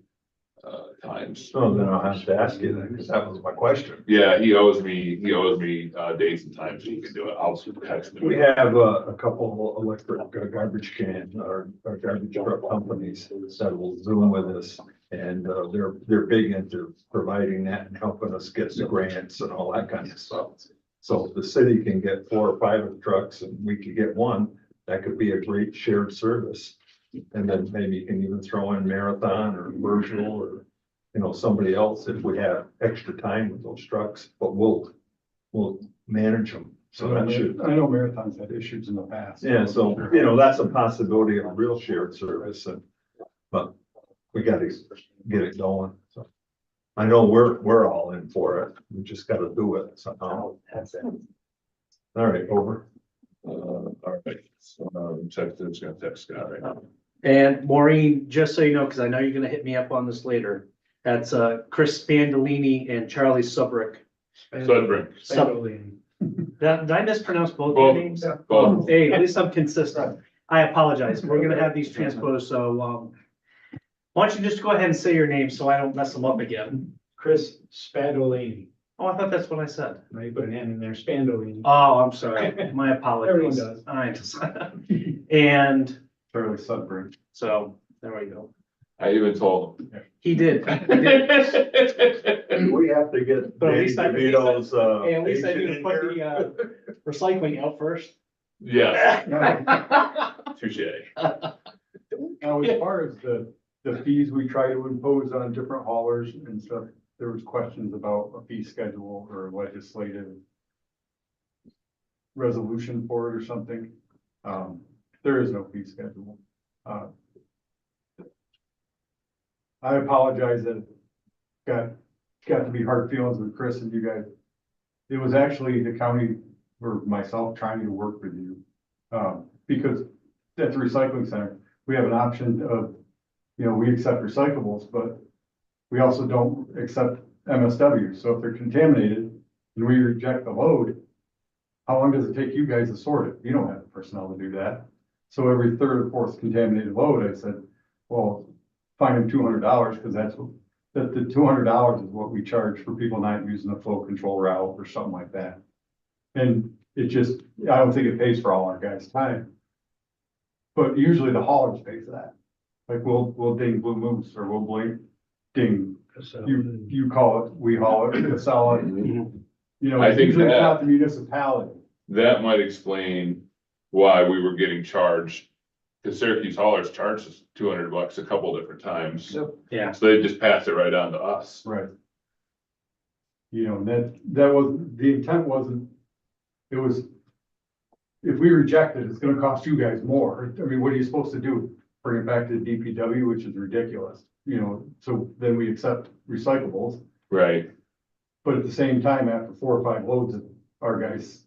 times. So then I'll have to ask you then, because that was my question. Yeah, he owes me dates and times so he can do it. I'll text him. We have a couple of electric garbage can or garbage truck companies that will Zoom with us. And they're big into providing that and helping us get the grants and all that kind of stuff. So if the city can get 4 or 5 of the trucks and we could get one, that could be a great shared service. And then maybe you can even throw in Marathon or Virgil or, somebody else if we have extra time with those trucks, but we'll manage them. So that should, I know Marathon's had issues in the past. yeah, so, that's a possibility of a real shared service but we gotta get it going, so. I know we're all in for it. We just gotta do it somehow. That's it. All right, over. All right, so it's gonna text Scott right now. And Maureen, just so you know, because I know you're gonna hit me up on this later, that's Chris Spandolini and Charlie Subrick. Sudbury. Spandolini. Did I mispronounce both their Both. names? Both. Hey, at least I'm consistent. I apologize. We're gonna have these transposed, so why don't you just go ahead and say your name so I don't mess them up again? Chris Spadolini. Oh, I thought that's what I said. Now you put an N in there, Spandolini. Oh, I'm sorry. My apologies. Everyone does. I just, and Charlie Sudbury. so, there we go. I even told him. He did. He did. We have to get But at Dave least I- DeVito's, Hey, at least I agent need to in put here. the recycling out first. Yes, touche. Now, as far as the fees we try to impose on different haulers and stuff, there was questions about a fee schedule or legislative resolution for it or something. There is no fee schedule. I apologize that it got to be hard feelings with Chris and you guys. It was actually the county or myself trying to work with you. Because at the recycling center, we have an option of, we accept recyclables, but we also don't accept MSW. So if they're contaminated and we reject the load, how long does it take you guys to sort it? You don't have the personnel to do that. So every third or fourth contaminated load, I said, well, fine them $200 because that's what, the $200 is what we charge for people not using the flow control route or something like that. And it just, I don't think it pays for all our guys' time. But usually the haulers pay for that. Like we'll ding Blue Moose or we'll ding, you call it, we haul it, sell it. I think usually it's that- not the municipality. That might explain why we were getting charged. The Syracuse haulers charged us $200 a couple different times. Yeah. So they just passed it right on to us. Right. That was, the intent wasn't, it was, if we reject it, it's gonna cost you guys more. I mean, what are you supposed to do? Bring it back to the DPW, which is ridiculous, so then we accept recyclables. Right, But at the same time, after 4 or 5 loads of our guys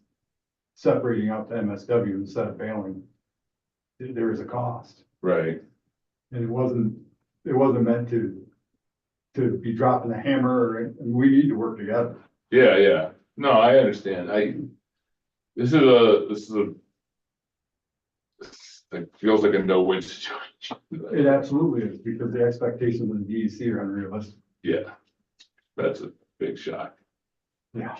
separating out the MSW instead of bailing, there is a cost. right. And it wasn't it wasn't meant to be dropping the hammer, and we need to work together. Yeah, yeah. No, I understand. This is a, it feels like a no-win situation. It absolutely is, because the expectations of the DEC are unrealistic. Yeah, that's a big shock. Yeah.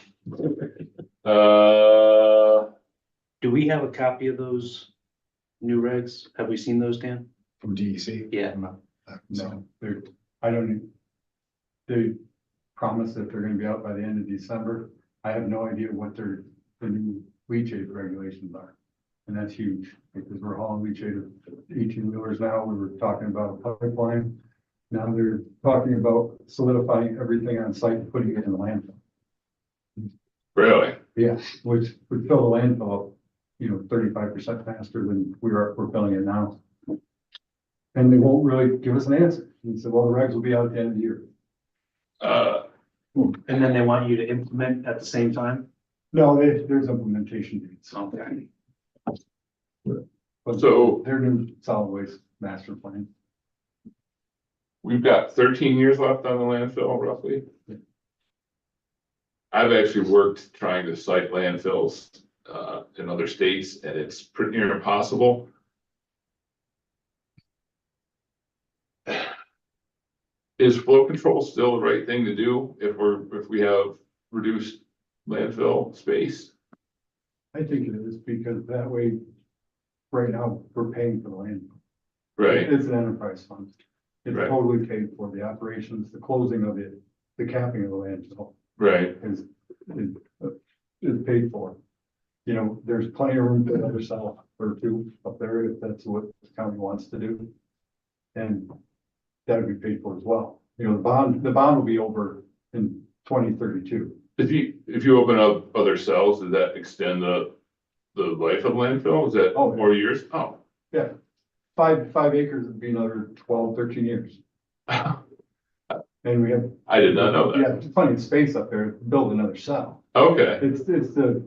Do we have a copy of those new regs? Have we seen those, Dan? From DEC? Yeah. No, I don't, they promise that they're gonna be out by the end of December. I have no idea what the new leachate regulations are. And that's huge, because we're hauling leachate 18-wheelers now. We were talking about a pipeline. Now they're talking about solidifying everything on site and putting it in the landfill. Really? Yeah, which would fill the landfill up, 35% faster than we're filling it now. And they won't really give us an answer. And said, well, the regs will be out at the end of the year. And then they want you to implement at the same time? No, there's implementation dates. Okay. But So- their new solid waste master plan. We've got 13 years left on the landfill roughly. I've actually worked trying to site landfills in other states, and it's pretty near impossible. Is flow control still the right thing to do if we have reduced landfill space? I think it is, because that way, right now, we're paying for the land. Right, It's an enterprise fund. It's Right. totally paid for. The operations, the closing of it, the capping of the landfill right, is paid for. There's plenty of room for another cell or two up there if that's what the county wants to do. And that would be paid for as well. The bond will be over in 2032. If you open up other cells, does that extend the life of landfill? Is that Oh, yeah. more years? Oh. Yeah. 5 acres would be another 12, 13 years. And we have. I did not know that. Yeah, there's plenty of space up there to build another cell. Okay, It's the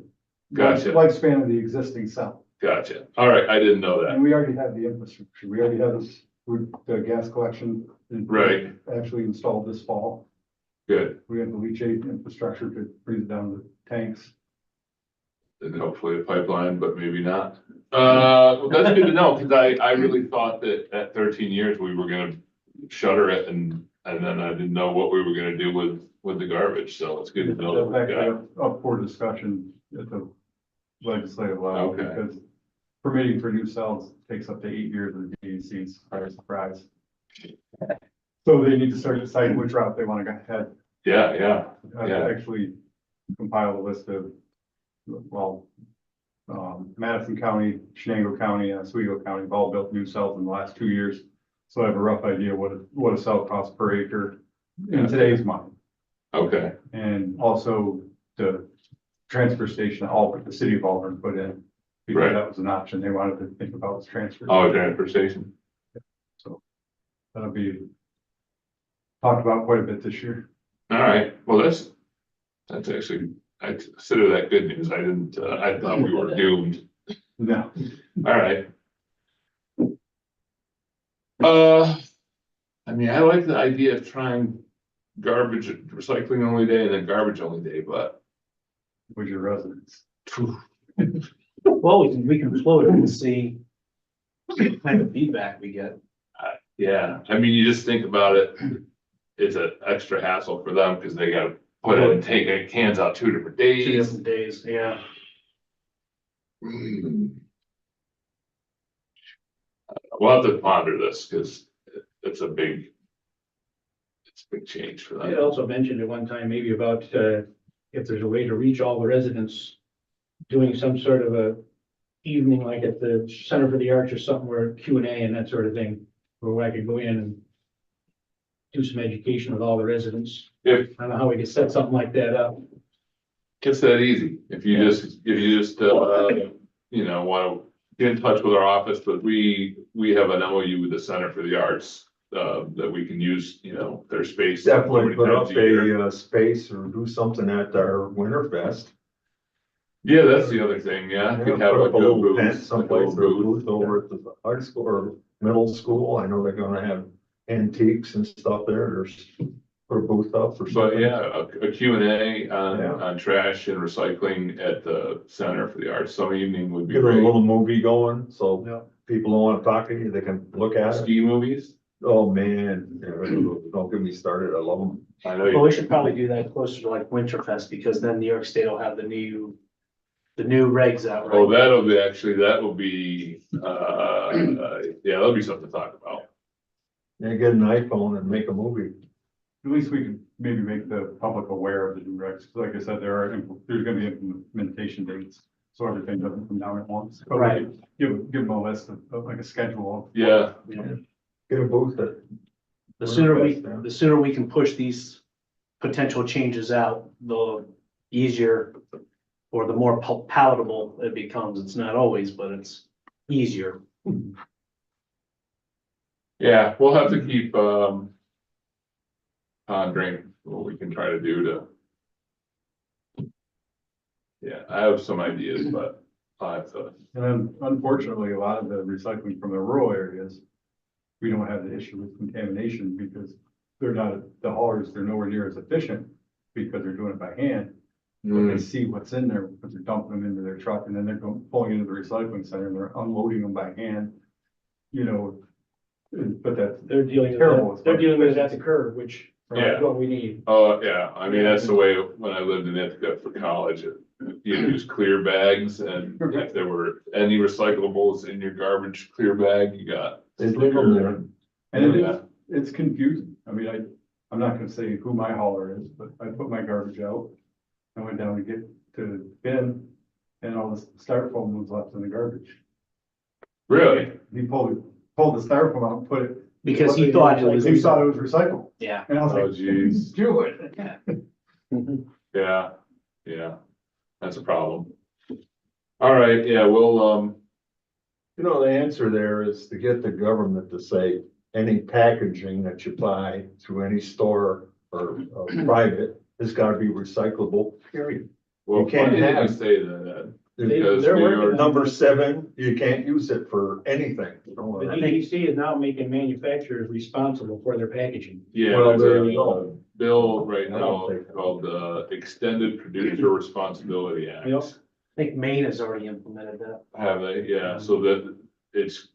Gotcha. lifespan of the existing cell. gotcha. All right, I didn't know that. And we already have the infrastructure. We already have the gas collection. Right. Actually installed this fall. Good. We have the leachate infrastructure to freeze down the tanks. And hopefully a pipeline, but maybe not. Well, that's good to know, because I really thought that at 13 years, we were gonna shutter it and then I didn't know what we were gonna do with the garbage, so it's good to know. that That's we actually got- up for discussion at the legislative level. Okay. Because permitting for new cells takes up to 8 years of the DEC, surprise. So they need to start deciding which route they want to go ahead. Yeah. I've Yeah. actually compiled a list of, Madison County, Shenango County, and Oswego County have all built new cells in the last 2 years. So I have a rough idea what a cell costs per acre in today's money. Okay, And also the transfer station, the city of Auburn put in. Because Right. that was an option they wanted to think about was transfer. transfer station. That'll be talked about quite a bit this year. All right, well, that's actually, I consider that good news. I thought we were doomed. No, All right. I mean, I like the idea of trying garbage, recycling only day and then garbage only day, but. with your residents. Well, we can float it and see what kind of feedback we get. Yeah, I mean, you just think about it, it's an extra hassle for them because they gotta put it and take cans out 2 different 2 days. different days, yeah. We'll have to ponder this because it's a big change for I had them. also mentioned at one time maybe about, if there's a way to reach all the residents, doing some sort of a evening like at the Center for the Arts or something where Q&A and that sort of thing, where I could go in and do some education with all the residents. If I don't know how we could set something like that up. it's that easy, if you just, want to get in touch with our office, but we have an MOU with the Center for the Arts. That we can use, their space. Definitely put up times a year. a space or do something at our Winterfest. Yeah, that's the other thing, yeah. Yeah, Could put have up like a little booth, tent like a someplace little or a booth. booth over at the high school or middle school. I know they're gonna have antiques and stuff there, there's, put a booth up or But something. yeah, a Q&A Yeah. on trash and recycling at the Center for the Arts some evening would be Get a great. little movie going, so Yeah. people don't wanna talk to you, they can look at it. Ski movies, Oh, man, yeah, don't get me started, I love them. I know But you, we should probably do that closer to like Winterfest, because then New York State will have the new regs out, right? oh, that'll be, actually, that will be, yeah, that'll be something to talk about. Yeah, get an iPhone and make a movie. At least we can maybe make the public aware of the new regs. 'Cause like I said, there's gonna be implementation dates, so everything doesn't come down at once. But we Right. could Give them a list of like a schedule. Yeah, Get a booth at. The sooner Winterfest, the sooner we can push these potential changes out, the easier or the more palatable it becomes. It's not always, but it's easier. yeah, we'll have to keep, pondering what we can try to do to. Yeah, I have some ideas, but I have to, And then unfortunately, a lot of the recycling from the rural areas, we don't have the issue with contamination because they're not, the haulers, they're nowhere near as efficient because they're doing it by hand. But they see what's in there because they're dumping them into their truck and then they're pulling into the recycling center and they're unloading them by hand. You know, but that's They're dealing with Terrible. it, they're dealing with it at the curb, which Yeah. is what we need. oh, yeah, I mean, that's the way, when I lived in Ithaca for college, you use clear bags, and if there were any recyclables in your garbage clear bag, you got. They leave them there. And Yeah. it's confusing. I mean, I'm not gonna say who my hauler is, but I put my garbage out. I went down to get to the bin and all this styrofoam was left in the garbage. Really? He pulled the styrofoam out and put it. Because he thought it was. He thought it was recyclable. Yeah. And I was Oh, like, geez. do it. Yeah, yeah, that's a problem. All right, yeah, we'll, You know, the answer there is to get the government to say, any packaging that you buy through any store or private has gotta be recyclable, period. well, You can't funny that you have- say that, They- because they're we working are, on- Number 7, you can't use it for anything. The DEC is now making manufacturers responsible for their packaging. yeah, Well, there's there you a go. bill right I now don't think- called the Extended Producer Responsibility Act. Yep. I think Maine has already implemented that. Have they? Yeah, so that it's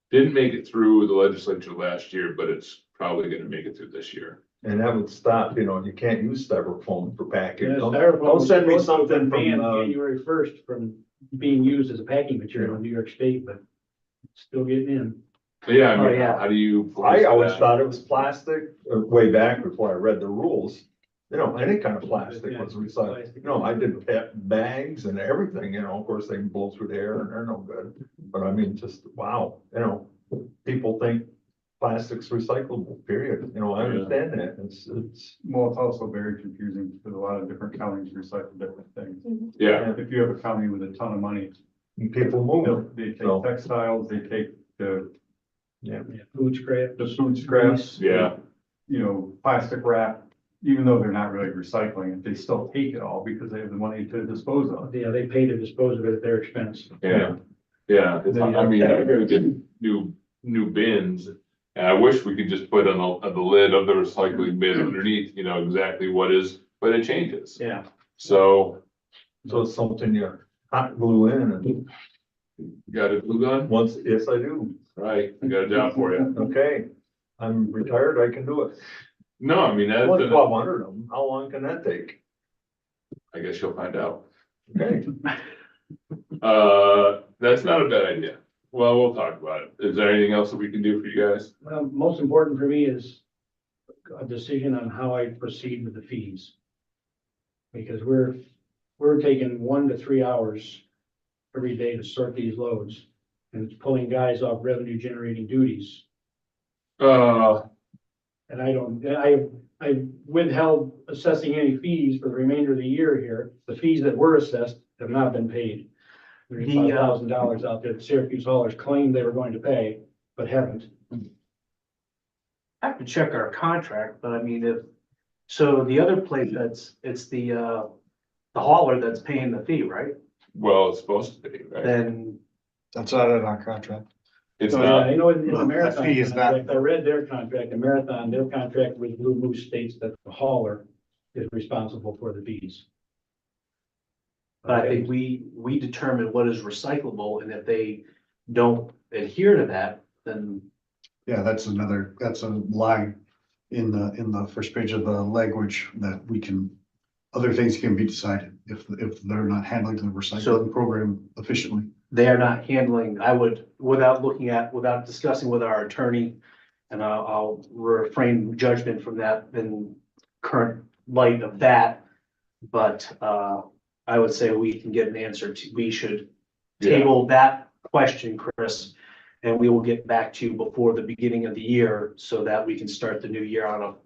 didn't make it through the legislature last year, but it's probably gonna make it through this year. And that would stop, you know, you can't use styrofoam for packaging. Yeah, Don't styrofoam don't was send me supposed to have something been from, banned January 1st from being used as a packing material in New York State, but it's still getting in. But yeah, I Oh, mean, yeah. how do you? I always that? thought it was plastic, way back before I read the rules. You know, any kind of plastic was recycled. No, I did bags and everything, you know, of course they blow through the air and they're no good. But I mean, just, wow, you know, people think plastic's recyclable, period. You know, I understand that. It's, Well, it's also very confusing because a lot of different counties recycle different things. Yeah, If you have a county with a ton of money, people move. they take So- textiles, they take the Food scrap. food scraps. yeah, You know, plastic wrap, even though they're not really recycling it, they still take it all because they have the money to dispose of. Yeah, they pay to dispose of it at their expense. yeah, yeah. I mean, we're gonna get new bins. And I wish we could just put on the lid of the recycling bin underneath, you know, exactly what it changes. Yeah. So, So it's something you hot glue in and you got a glue gun? once, yes, I do. Right, I got a job for you. Okay, I'm retired, I can do it. No, I mean, that's, Only 1,200 of them, how long can that take? I guess you'll find out. Okay, That's not a bad idea. Well, we'll talk about it. Is there anything else that we can do for you guys? Well, most important for me is a decision on how I proceed with the fees. Because we're taking 1 to 3 hours every day to sort these loads. And it's pulling guys off revenue generating duties. And I withheld assessing any fees for the remainder of the year here. The fees that were assessed have not been paid. There's $5,000 out there that Syracuse haulers claimed they were going to pay, but haven't. I have to check our contract, but I mean, so the other place it's the hauler that's paying the fee, right? Well, it's supposed to be, right? Then, That's not in our contract. It's So, yeah, not, I know in the That marathon fee is not- contract, I read their contract, the marathon, their contract with Blue Moose states that the hauler is responsible for the fees. But I think we determine what is recyclable, and if they don't adhere to that, then Yeah, that's a line in the first page of the language that we can, other things can be decided if they're not handling the So- recycling program efficiently. they are not handling, I would, without discussing with our attorney, and I'll refrain judgment from that in current light of that. But, I would say we can get an answer to, we should yeah, table that question, Chris. And we will get back to you before the beginning of the year so that we can start the new year on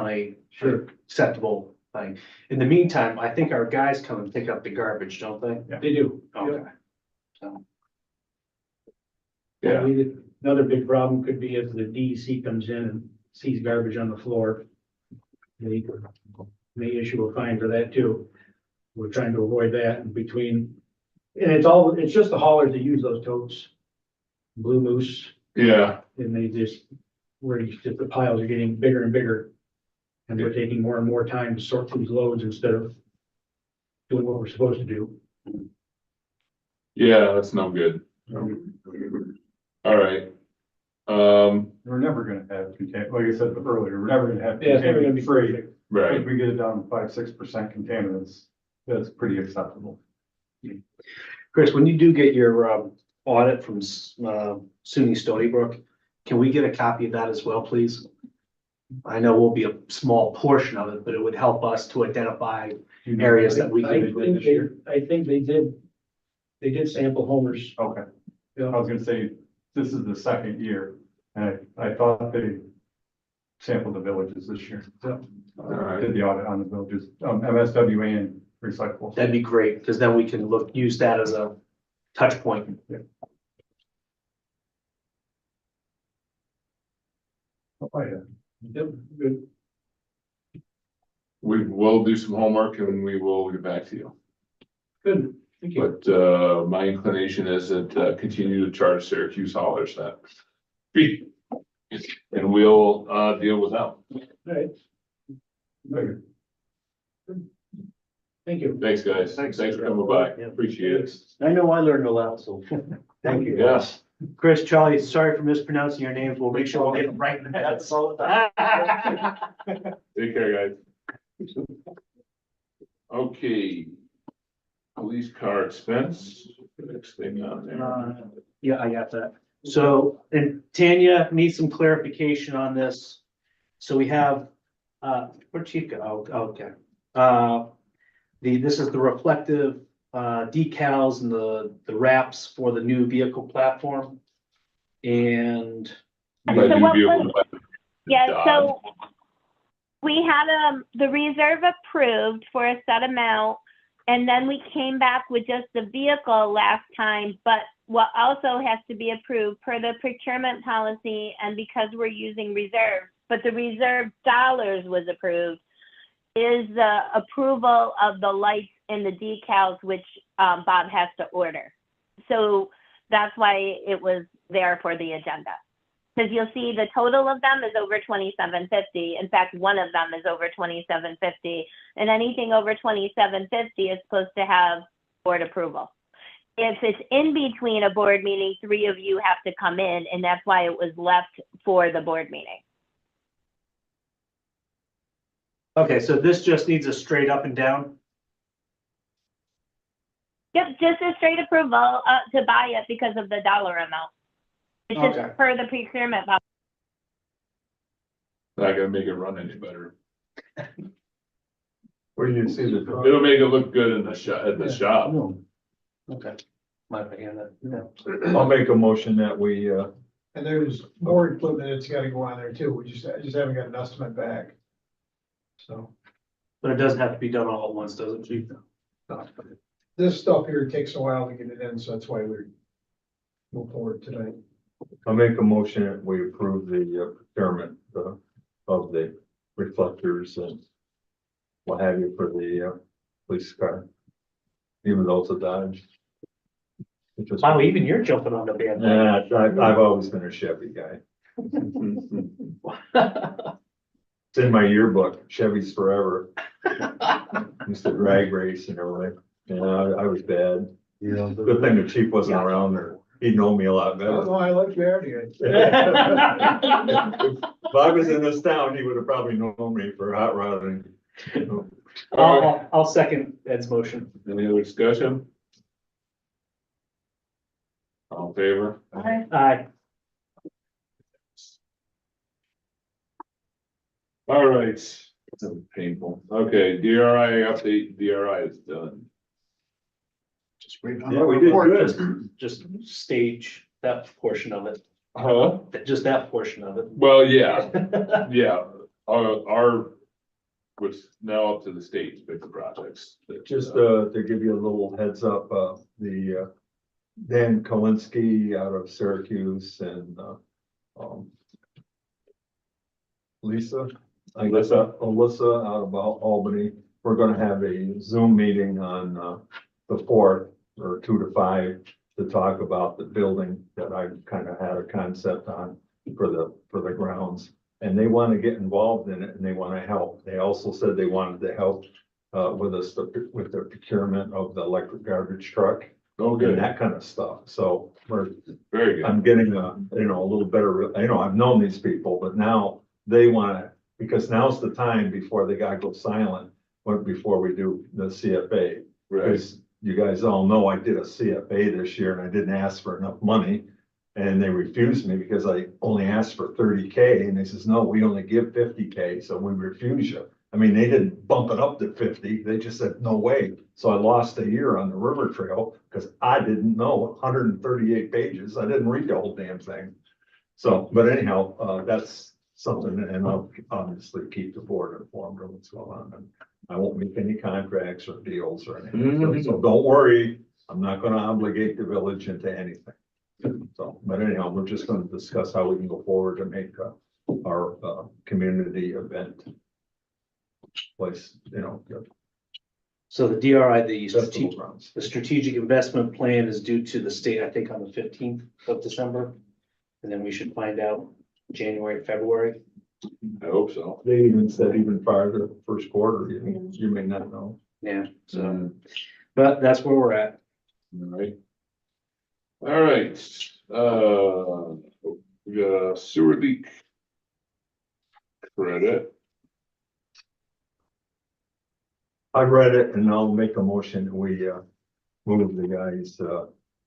a Sure. acceptable thing. In the meantime, I think our guys come and pick up the garbage, don't they? They do. Okay. So, yeah, Another big problem could be if the DEC comes in and sees garbage on the floor. They may issue a fine for that too. We're trying to avoid that in between. And it's just the haulers that use those totes. Blue Moose, yeah, and the piles are getting bigger and bigger. And we're taking more and more time to sort these loads instead of doing what we're supposed to do. yeah, that's no good. All right. We're never gonna have like I said earlier, we're never gonna have Yeah, it's never gonna be contaminant free. perfect. Right, If we get it down to 5-6% contaminants, that's pretty acceptable. Chris, when you do get your audit from SUNY Stony Brook, can we get a copy of that as well, please? I know we'll be a small portion of it, but it would help us to identify areas that we I can. think they did sample Homer's. Okay, I Yeah. was gonna say, this is the second year, and I thought they sampled the villages this year. all right. Did the audit on the villages, MSWA and recyclables. That'd be great, because then we can use that as a touch point. Oh, yeah. Yep, good. We will do some homework and we will get back to you. Good, thank you. But, my inclination is that, continue to charge Syracuse haulers that fee. And we'll, deal with them. All right. Okay. Thank you. Thanks, guys. Thanks for coming by. Appreciate it. I know I learned a lot, so thank you. Yes. Chris, Charlie, sorry for mispronouncing your names. We'll make sure we'll get it right. That's all the time. Take care, guys. Okay. Police car expense, next thing on there. Yeah, I got that. So, and Tanya needs some clarification on this. So we have, where'd Chief go? Oh, okay. This is the reflective, decals and the wraps for the new vehicle platform. And But you'd what be able was- to- Yeah, so we had the reserve approved for a set amount, and then we came back with just the vehicle last time, but what also has to be approved per the procurement policy, and because we're using reserve, but the reserve dollars was approved, is the approval of the lights and the decals, which Bob has to order. So that's why it was there for the agenda. Because you'll see the total of them is over $2,750. In fact, one of them is over $2,750, and anything over $2,750 is supposed to have board approval. If it's in between a board meeting, 3 of you have to come in, and that's why it was left for the board meeting. okay, so this just needs a straight up and down. Yep, just a straight approval to buy it because of the dollar amount. It's Okay. just per the procurement policy. Not gonna make it run any better. Where do you see the? It'll make it look good in the shop, at the shop. Okay. My opinion, no. I'll make a motion that we, And there's more equipment that's gotta go on there too, I just haven't got an estimate back. So, But it doesn't have to be done all at once, does it, Chief? this stuff here takes a while to get it in, so that's why we move forward tonight. I'll make a motion that we approve the procurement of the reflectors and what have you for the police car. Even though it's a Dodge. It just- Wow, even you're jumping on the bandwagon. Yeah, I've always been a Chevy guy. It's in my yearbook, Chevy's forever. Used to drag race and everything. Yeah, I was bad. Good thing the chief wasn't around or he'd know me a lot Oh, better. no, I like your attitude. If I was in this town, he would have probably known me for hot rodding. I'll second Ed's motion. Any other discussion? All in favor? Aye. All right, that's painful. Okay, DRI update, DRI is done. Just wait on Yeah, the we did report. good. Just stage that portion of it, Huh? just that portion of it. Well, yeah, yeah, our, was now up to the state to pick the projects. Just to give you a little heads up, the Dan Kalinsky out of Syracuse and Lisa, I guess, Alyssa out of Albany. We're gonna have a Zoom meeting on the 4th or 2 to 5 to talk about the building that I kind of had a concept on for the grounds. And they want to get involved in it and they want to help. They also said they wanted to help with us with the procurement of the electric garbage truck Oh, and good, that kind of stuff. So very good. I'm getting a little better, I've known these people, but now they want to, because now's the time before they gotta go silent, before we do the CFA. Right, Because you guys all know I did a CFA this year and I didn't ask for enough money. And they refused me because I only asked for 30K and they says, no, we only give 50K, so we refuse you. I mean, they didn't bump it up to 50, they just said, no way. So I lost a year on the river trail because I didn't know 138 pages. I didn't read the whole damn thing. So, but anyhow, that's something, and I'll obviously keep the board informed of what's going on. And I won't make any contracts or deals or anything. So don't worry, I'm not gonna obligate the village into anything. So, but anyhow, we're just gonna discuss how we can go forward to make our community event place, So the DRI, festival grounds. the strategic investment plan is due to the state, I think, on the 15th of December. And then we should find out January, February. I hope so. They even said even farther, first quarter, you may not know. Yeah, so, but that's where we're at. All right, we got a sewer leak credit. I read it and I'll make a motion, we move the guy's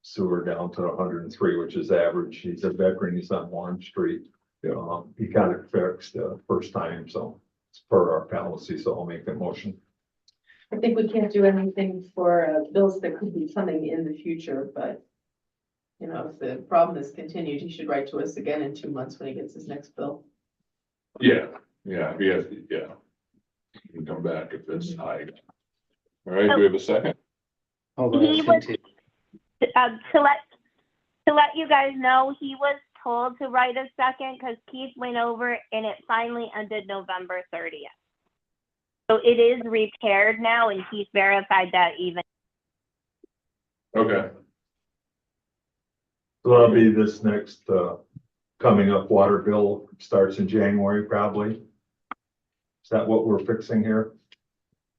sewer down to 103, which is average. He's a veteran, he's on Warren Street. He got it fixed first time, so it's per our policy, so I'll make the motion. I think we can't do anything for bills that could be coming in the future, but if the problem is continued, he should write to us again in 2 months when he gets his next bill. Yeah, he has, yeah. He can come back if it's high. All right, do we have a second? Hold on, He was, to let you guys know, he was told to write a second because Keith went over and it finally ended November 30th. So it is repaired now and Keith verified that even. Okay, So that'll be this next coming up water bill starts in January probably. Is that what we're fixing here?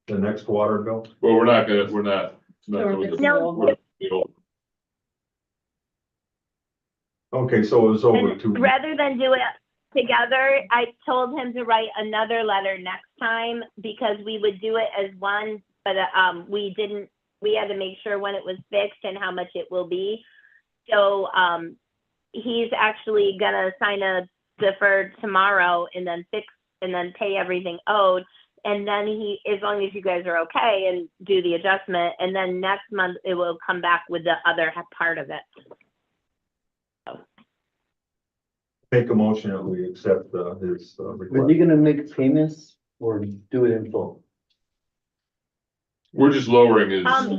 The next water bill? well, we're not. No. Okay, so it was over And two. rather than do it together, I told him to write another letter next time because we would do it as one, but we had to make sure when it was fixed and how much it will be. So he's actually gonna sign a deferred tomorrow and then pay everything owed. And then as long as you guys are okay and do the adjustment, and then next month it will come back with the other part of it. Make a motion that we accept his Are request. they gonna make payments or do it in full? We're just lowering his, Once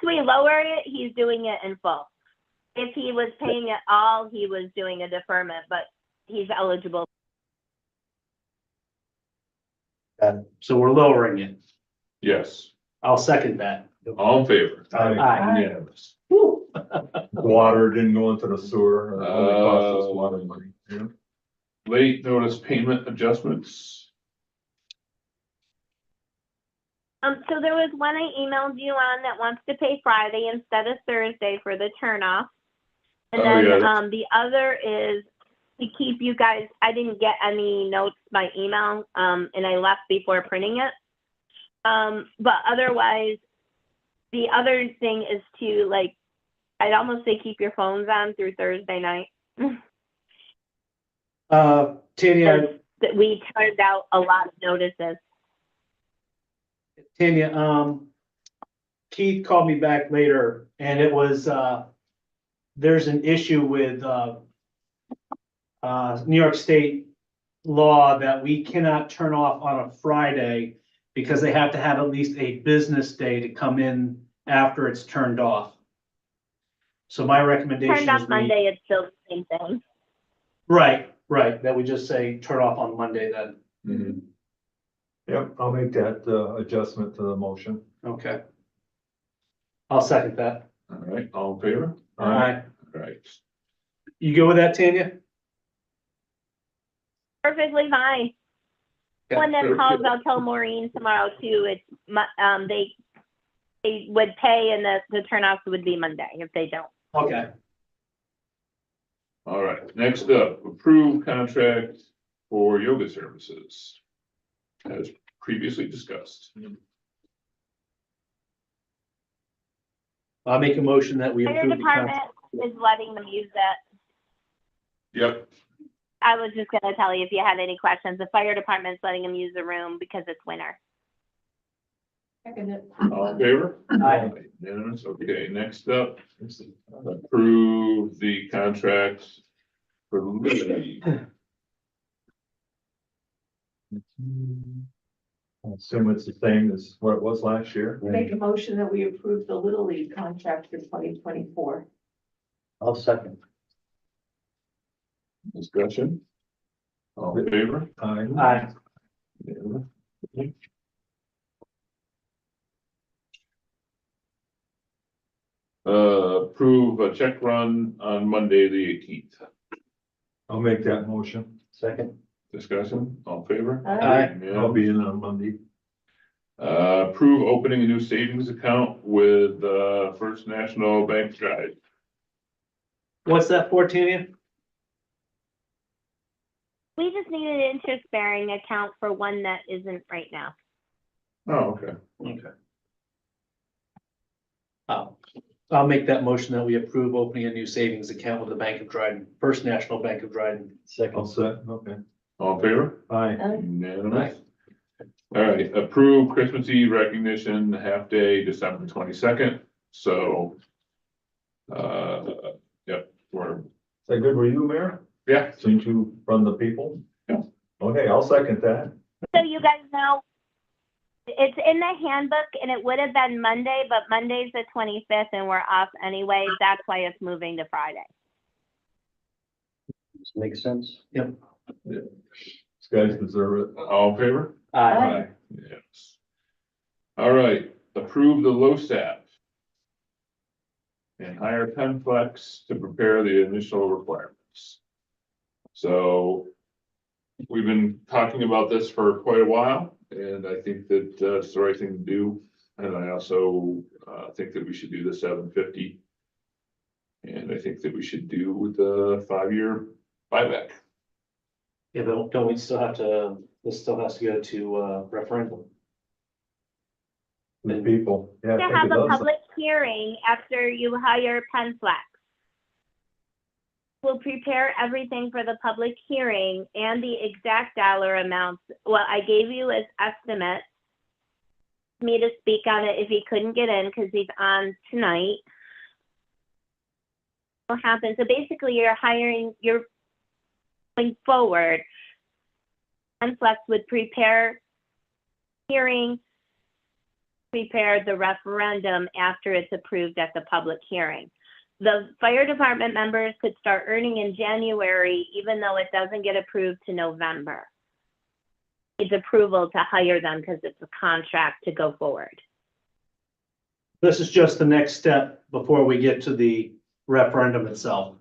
we lower it, he's doing it in full. If he was paying it all, he was doing a deferment, but he's eligible. So we're lowering it. yes. I'll second that. All in favor? Aye. Unanimous. Water didn't go into the sewer, only cost us water money, yeah. Late notice payment adjustments. So there was one I emailed you on that wants to pay Friday instead of Thursday for the turnoff. And Oh, then, yeah. the other is to keep you guys, I didn't get any notes by email, and I left before printing it. But otherwise, the other thing is to, like, I'd almost say keep your phones on through Thursday night. Tanya, That we turned out a lot of notices. Keith called me back later and it was, there's an issue with, New York State law that we cannot turn off on a Friday because they have to have at least a business day to come in after it's turned off. So my recommendation Turned is off Monday, it's still the same thing. Right, that we just say turn off on Monday then. Mhm. Yep, I'll make that, adjustment to the motion. Okay. I'll second that. All right, all in favor? Aye. All right. You go with that, Tanya? Perfectly fine. When that calls, I'll tell Maureen tomorrow too. They would pay and the turnoffs would be Monday if they don't. Okay. All right, next up, approve contract for yoga services. As previously discussed. I'll make a motion that we Fire approve the department contract. is letting them use it. Yep, I was just gonna tell you if you had any questions. The fire department's letting them use the room because it's winter. Second it. all in favor? Aye. Unanimous, okay, next up, approve the contract for Liberty. I assume it's the same as what it was last year. Make a motion that we approve the Little League contract for 2024. I'll second. Discussion. All in favor? Aye. Unanimous. Approve a check run on Monday, the 18th. I'll make that motion. Second. Discussion, all in favor? Aye. I'll be in on Monday. Approve opening a new savings account with, First National Bank Drive. What's that for, Tanya? We just need an interest-bearing account for one that isn't right now. Oh, okay. Okay. I'll make that motion that we approve opening a new savings account with the Bank of Dryden, First National Bank of Dryden. I'll set, okay. All in favor? Aye. Unanimous. All right, approve Christmas Eve recognition, half day, December 22nd. So, yep, we're, Is that good with you, Mayor? yeah, Since you run the people? Yeah. Okay, I'll second that. So you guys know, it's in the handbook and it would have been Monday, but Monday's the 25th and we're off anyway. That's why it's moving to Friday. This makes sense. Yep. These guys deserve it. all in favor? Aye. Yes. All right, approve the LoSAP. And hire Penflex to prepare the initial requirements. So we've been talking about this for quite a while, and I think that it's the right thing to do. And I also think that we should do the 750. And I think that we should do the 5-year buyback. Yeah, but don't we still have to, this still has to go to referendum. The people. Yeah, I To think have it a does. public hearing after you hire Penflex. We'll prepare everything for the public hearing and the exact dollar amounts. Well, I gave you his estimate. Me to speak on it if he couldn't get in because he's on tonight. What happens? So basically you're going forward. Penflex would prepare hearing, prepare the referendum after it's approved at the public hearing. The fire department members could start earning in January, even though it doesn't get approved to November. It's approval to hire them because it's a contract to go forward. This is just the next step before we get to the referendum itself.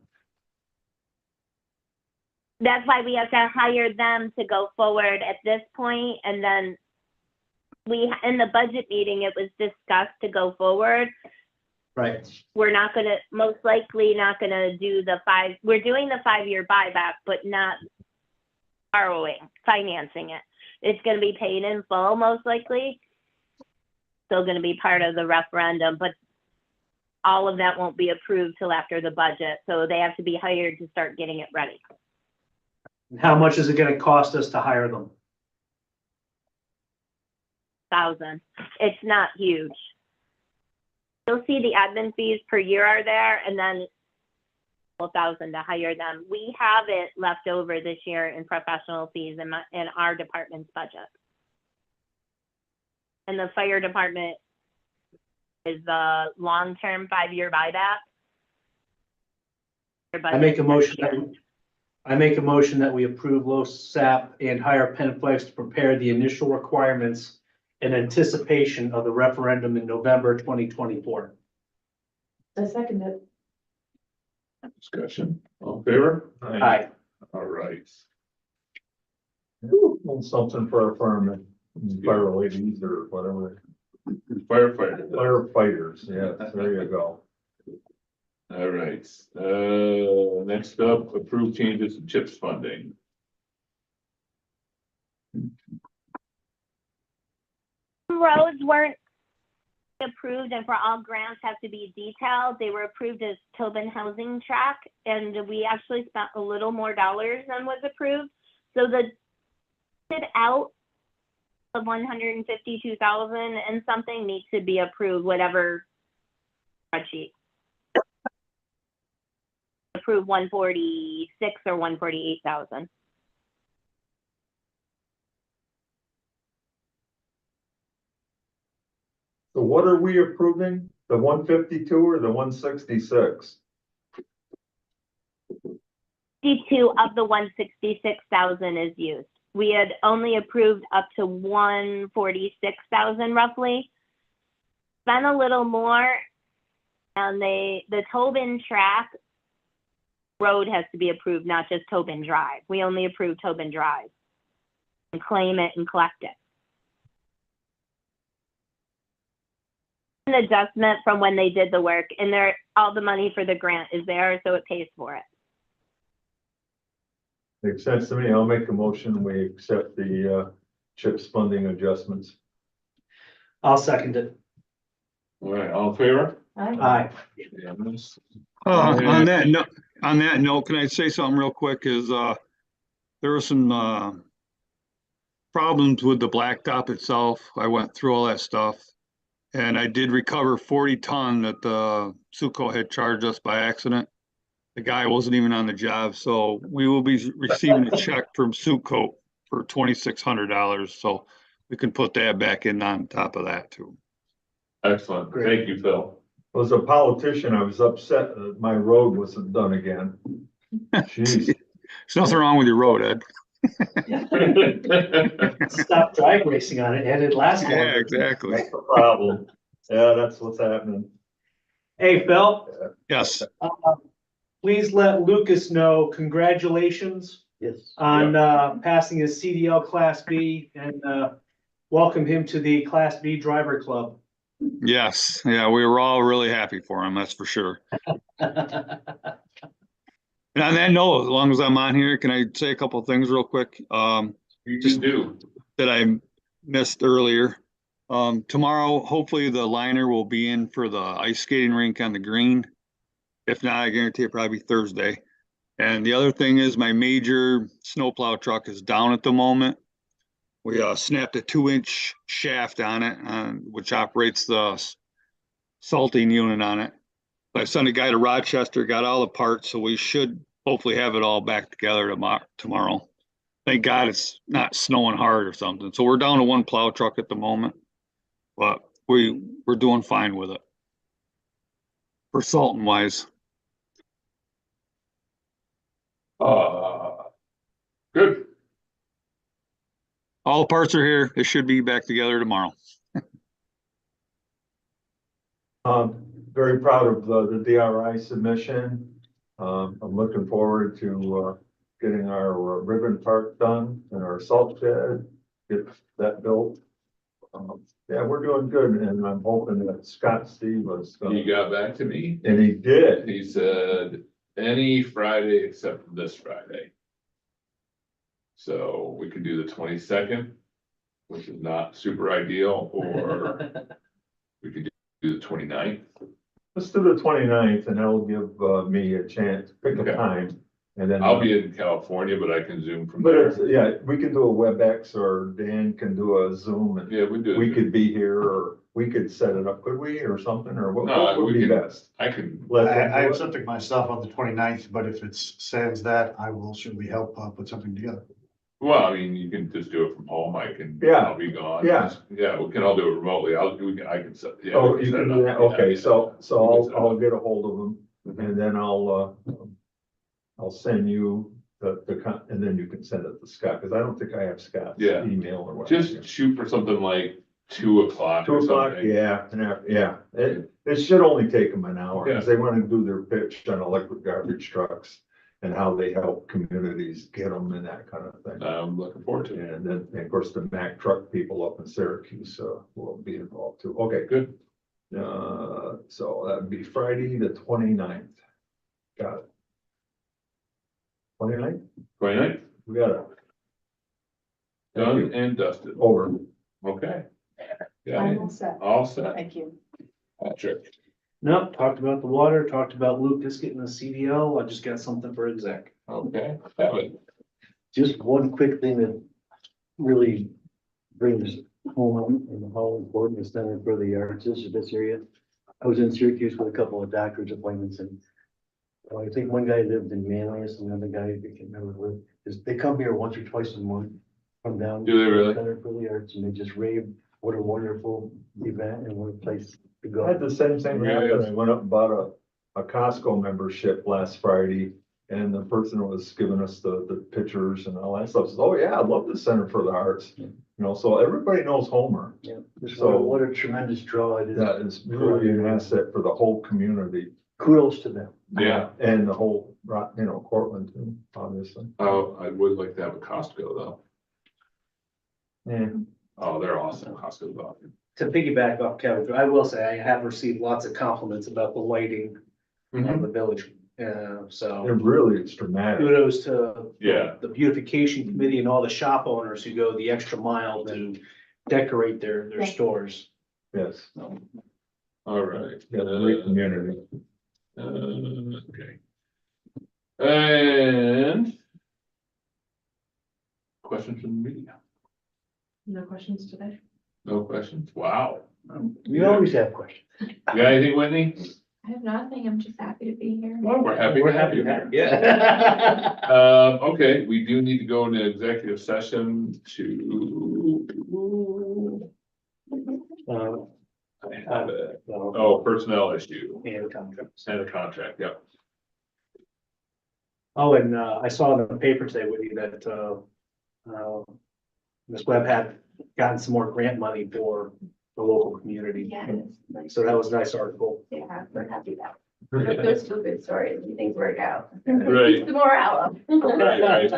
That's why we have to hire them to go forward at this point, and then in the budget meeting, it was discussed to go forward. Right. We're not gonna, most likely not gonna do we're doing the 5-year buyback, but not borrowing, financing it. It's gonna be paid in full, most likely. Still gonna be part of the referendum, but all of that won't be approved till after the budget, so they have to be hired to start getting it ready. How much is it gonna cost us to hire them? 1,000. It's not huge. You'll see the admin fees per year are there, and then 1,000 to hire them. We have it left over this year in professional fees in our department's budget. And the fire department is the long-term 5-year buyback. I make a motion that we approve LoSAP and hire Penflex to prepare the initial requirements in anticipation of the referendum in November 2024. I second it. Discussion, all in favor? Aye. All right. Little something for our firemen, fire ladies or whatever, Firefighter. firefighters, yes, there you go. All right, next up, approve changes to CHIPS funding. Roads weren't approved, and for all grants have to be detailed. They were approved as Tobin Housing Track, and we actually spent a little more dollars than was approved. So the out of 152,000 and something needs to be approved, whatever spreadsheet. Approve 146 or 148,000. So what are we approving? The 152 or the 166? 52 of the 166,000 is used. We had only approved up to 146,000 roughly. Spent a little more, and the Tobin track road has to be approved, not just Tobin Drive. We only approved Tobin Drive and claim it and collect it. An adjustment from when they did the work, and all the money for the grant is there, so it pays for it. Makes sense to me. I'll make a motion. We accept the CHIPS funding adjustments. I'll second it. All right, all in favor? Aye. Unanimous. On that note, can I say something real quick? There were some problems with the blacktop itself. I went through all that stuff, and I did recover 40 ton that the Suco had charged us by accident. The guy wasn't even on the job, so we will be receiving a check from Suco for $2,600. So we can put that back in on top of that too. Excellent, thank you, Phil. As a politician, I was upset that my road wasn't done again. Jeez. There's nothing wrong with your road, Ed. Stop drag racing on it, and it last Yeah, longer. exactly. That's the problem. Yeah, that's what's happening. Hey, Phil, Yes. please let Lucas know congratulations Yes. on passing his CDL Class B, and welcome him to the Class B driver club. Yes. Yeah, we were all really happy for him, that's for sure. And on that note, as long as I'm on here, can I say a couple of things real quick? You just do. That I missed earlier. Tomorrow, hopefully the liner will be in for the ice skating rink on the green. If not, I guarantee it probably Thursday. And the other thing is my major snowplow truck is down at the moment. We snapped a 2-inch shaft on it, which operates the salting unit on it. I sent a guy to Rochester, got all the parts, so we should hopefully have it all back together tomorrow. Thank God it's not snowing hard or something. So we're down to one plow truck at the moment, but we're doing fine with it. For salting wise. Good. All the parts are here. They should be back together tomorrow. Very proud of the DRI submission. I'm looking forward to getting our ribbon park done and our salt shed, get that built. Yeah, we're doing good, and I'm hoping that Scott Steve was, He got back to me. and he did. He said, any Friday except this Friday. So we could do the 22nd, which is not super ideal, or we could do the 29th. Let's do the 29th, and that'll give me a chance, pick a Okay. time, and then. I'll be in California, but I can zoom from But there. it's, yeah, we can do a WebEx, or Dan can do a Zoom, and Yeah, we do. we could be here, or we could set it up, could we, or something, or what No, would we be can- best? I can, Let I them have do it? something myself on the 29th, but if it's sans that, I will certainly help put something together. well, I mean, you can just do it from home. I can, Yeah. I'll be gone. Yeah. Yeah, we can all do it remotely. I can set. yeah, Oh, we you set can it do up. that, Yeah, okay, yeah. so We can set it I'll up. get a hold of them, and then I'll send you and then you can send it to Scott, because I don't think I have Scott's Yeah. email or whatever. Just shoot for something like 2 o'clock. 2 o'clock, yeah, yeah, it should only take them an hour, Yeah. because they want to do their pitch on electric garbage trucks and how they help communities get them and that kind of thing. I'm looking forward to it. And then, of course, the Mack truck people up in Syracuse, will be involved too. Okay, Good. so that'd be Friday, the 29th. Got it. 29th, 29th, we got it. Thank done you. and dusted. Over. Okay. Yeah, I'm all set. all set. Thank you. Patrick. Nope, talked about the water, talked about Lucas getting the CDL. I just got something for exec. Okay. Kevin. Just one quick thing that really brings home and how important the Center for the Arts is in this area. I was in Syracuse with a couple of doctor's appointments, and I think one guy lived in Manlius, and another guy, I can't remember where, is they come here once or twice a month, come down. Do they to the really? Center for the Arts, and they just rave what a wonderful event and what a place to I had go. the same thing happen. I went up and bought a Costco membership last Friday. And the person was giving us the pictures and all that stuff says, oh yeah, I love the Center for the Arts. Yeah. You know, so everybody knows Homer. Yeah, just So- what a tremendous draw it is. That is really an asset for the whole community. Kudos to them. Yeah. And the whole, Cortland too, obviously. Oh, I would like to have a Costco though. Yeah. Oh, they're awesome. Costco's awesome. To piggyback off Kevin, I will say I have received lots of compliments about the lighting of the village. So It really is dramatic. kudos to Yeah. the beautification committee and all the shop owners who go the extra mile to decorate their stores. Yes. All right. Yeah, great community. Okay. And questions from the media? No questions today? No questions? Wow. We always have questions. You got anything, Whitney? I have nothing. I'm just happy to be here. Well, we're happy to have you here. Yeah. Okay, we do need to go into executive session to. I have it. Oh, personnel issue And contracts. and a contract, yep. Oh, and I saw in the paper today, Whitney, that Ms. Webb had gotten some more grant money for the local community. Yeah, it's So that was a nice article. yeah, we're happy about it. Those two good stories, and things work out. Right. Keeps the morale up. Right, right.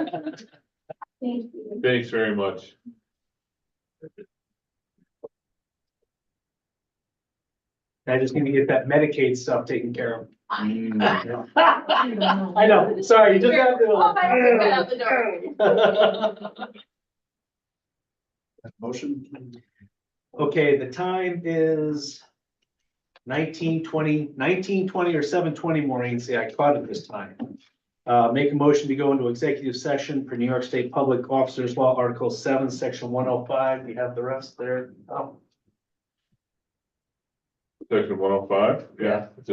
Thank you. Thanks very much. I just need to get that Medicaid stuff taken care of. Mm. I know, sorry, you just got Oh, my God, get out to. the door. Motion? Okay, the time is 19:20 or 7:20, Maureen, see, I caught it this time. Make a motion to go into executive session for New York State Public Officers Law, Article 7, Section 105. We have the rest there. Oh. Section 105? Yeah.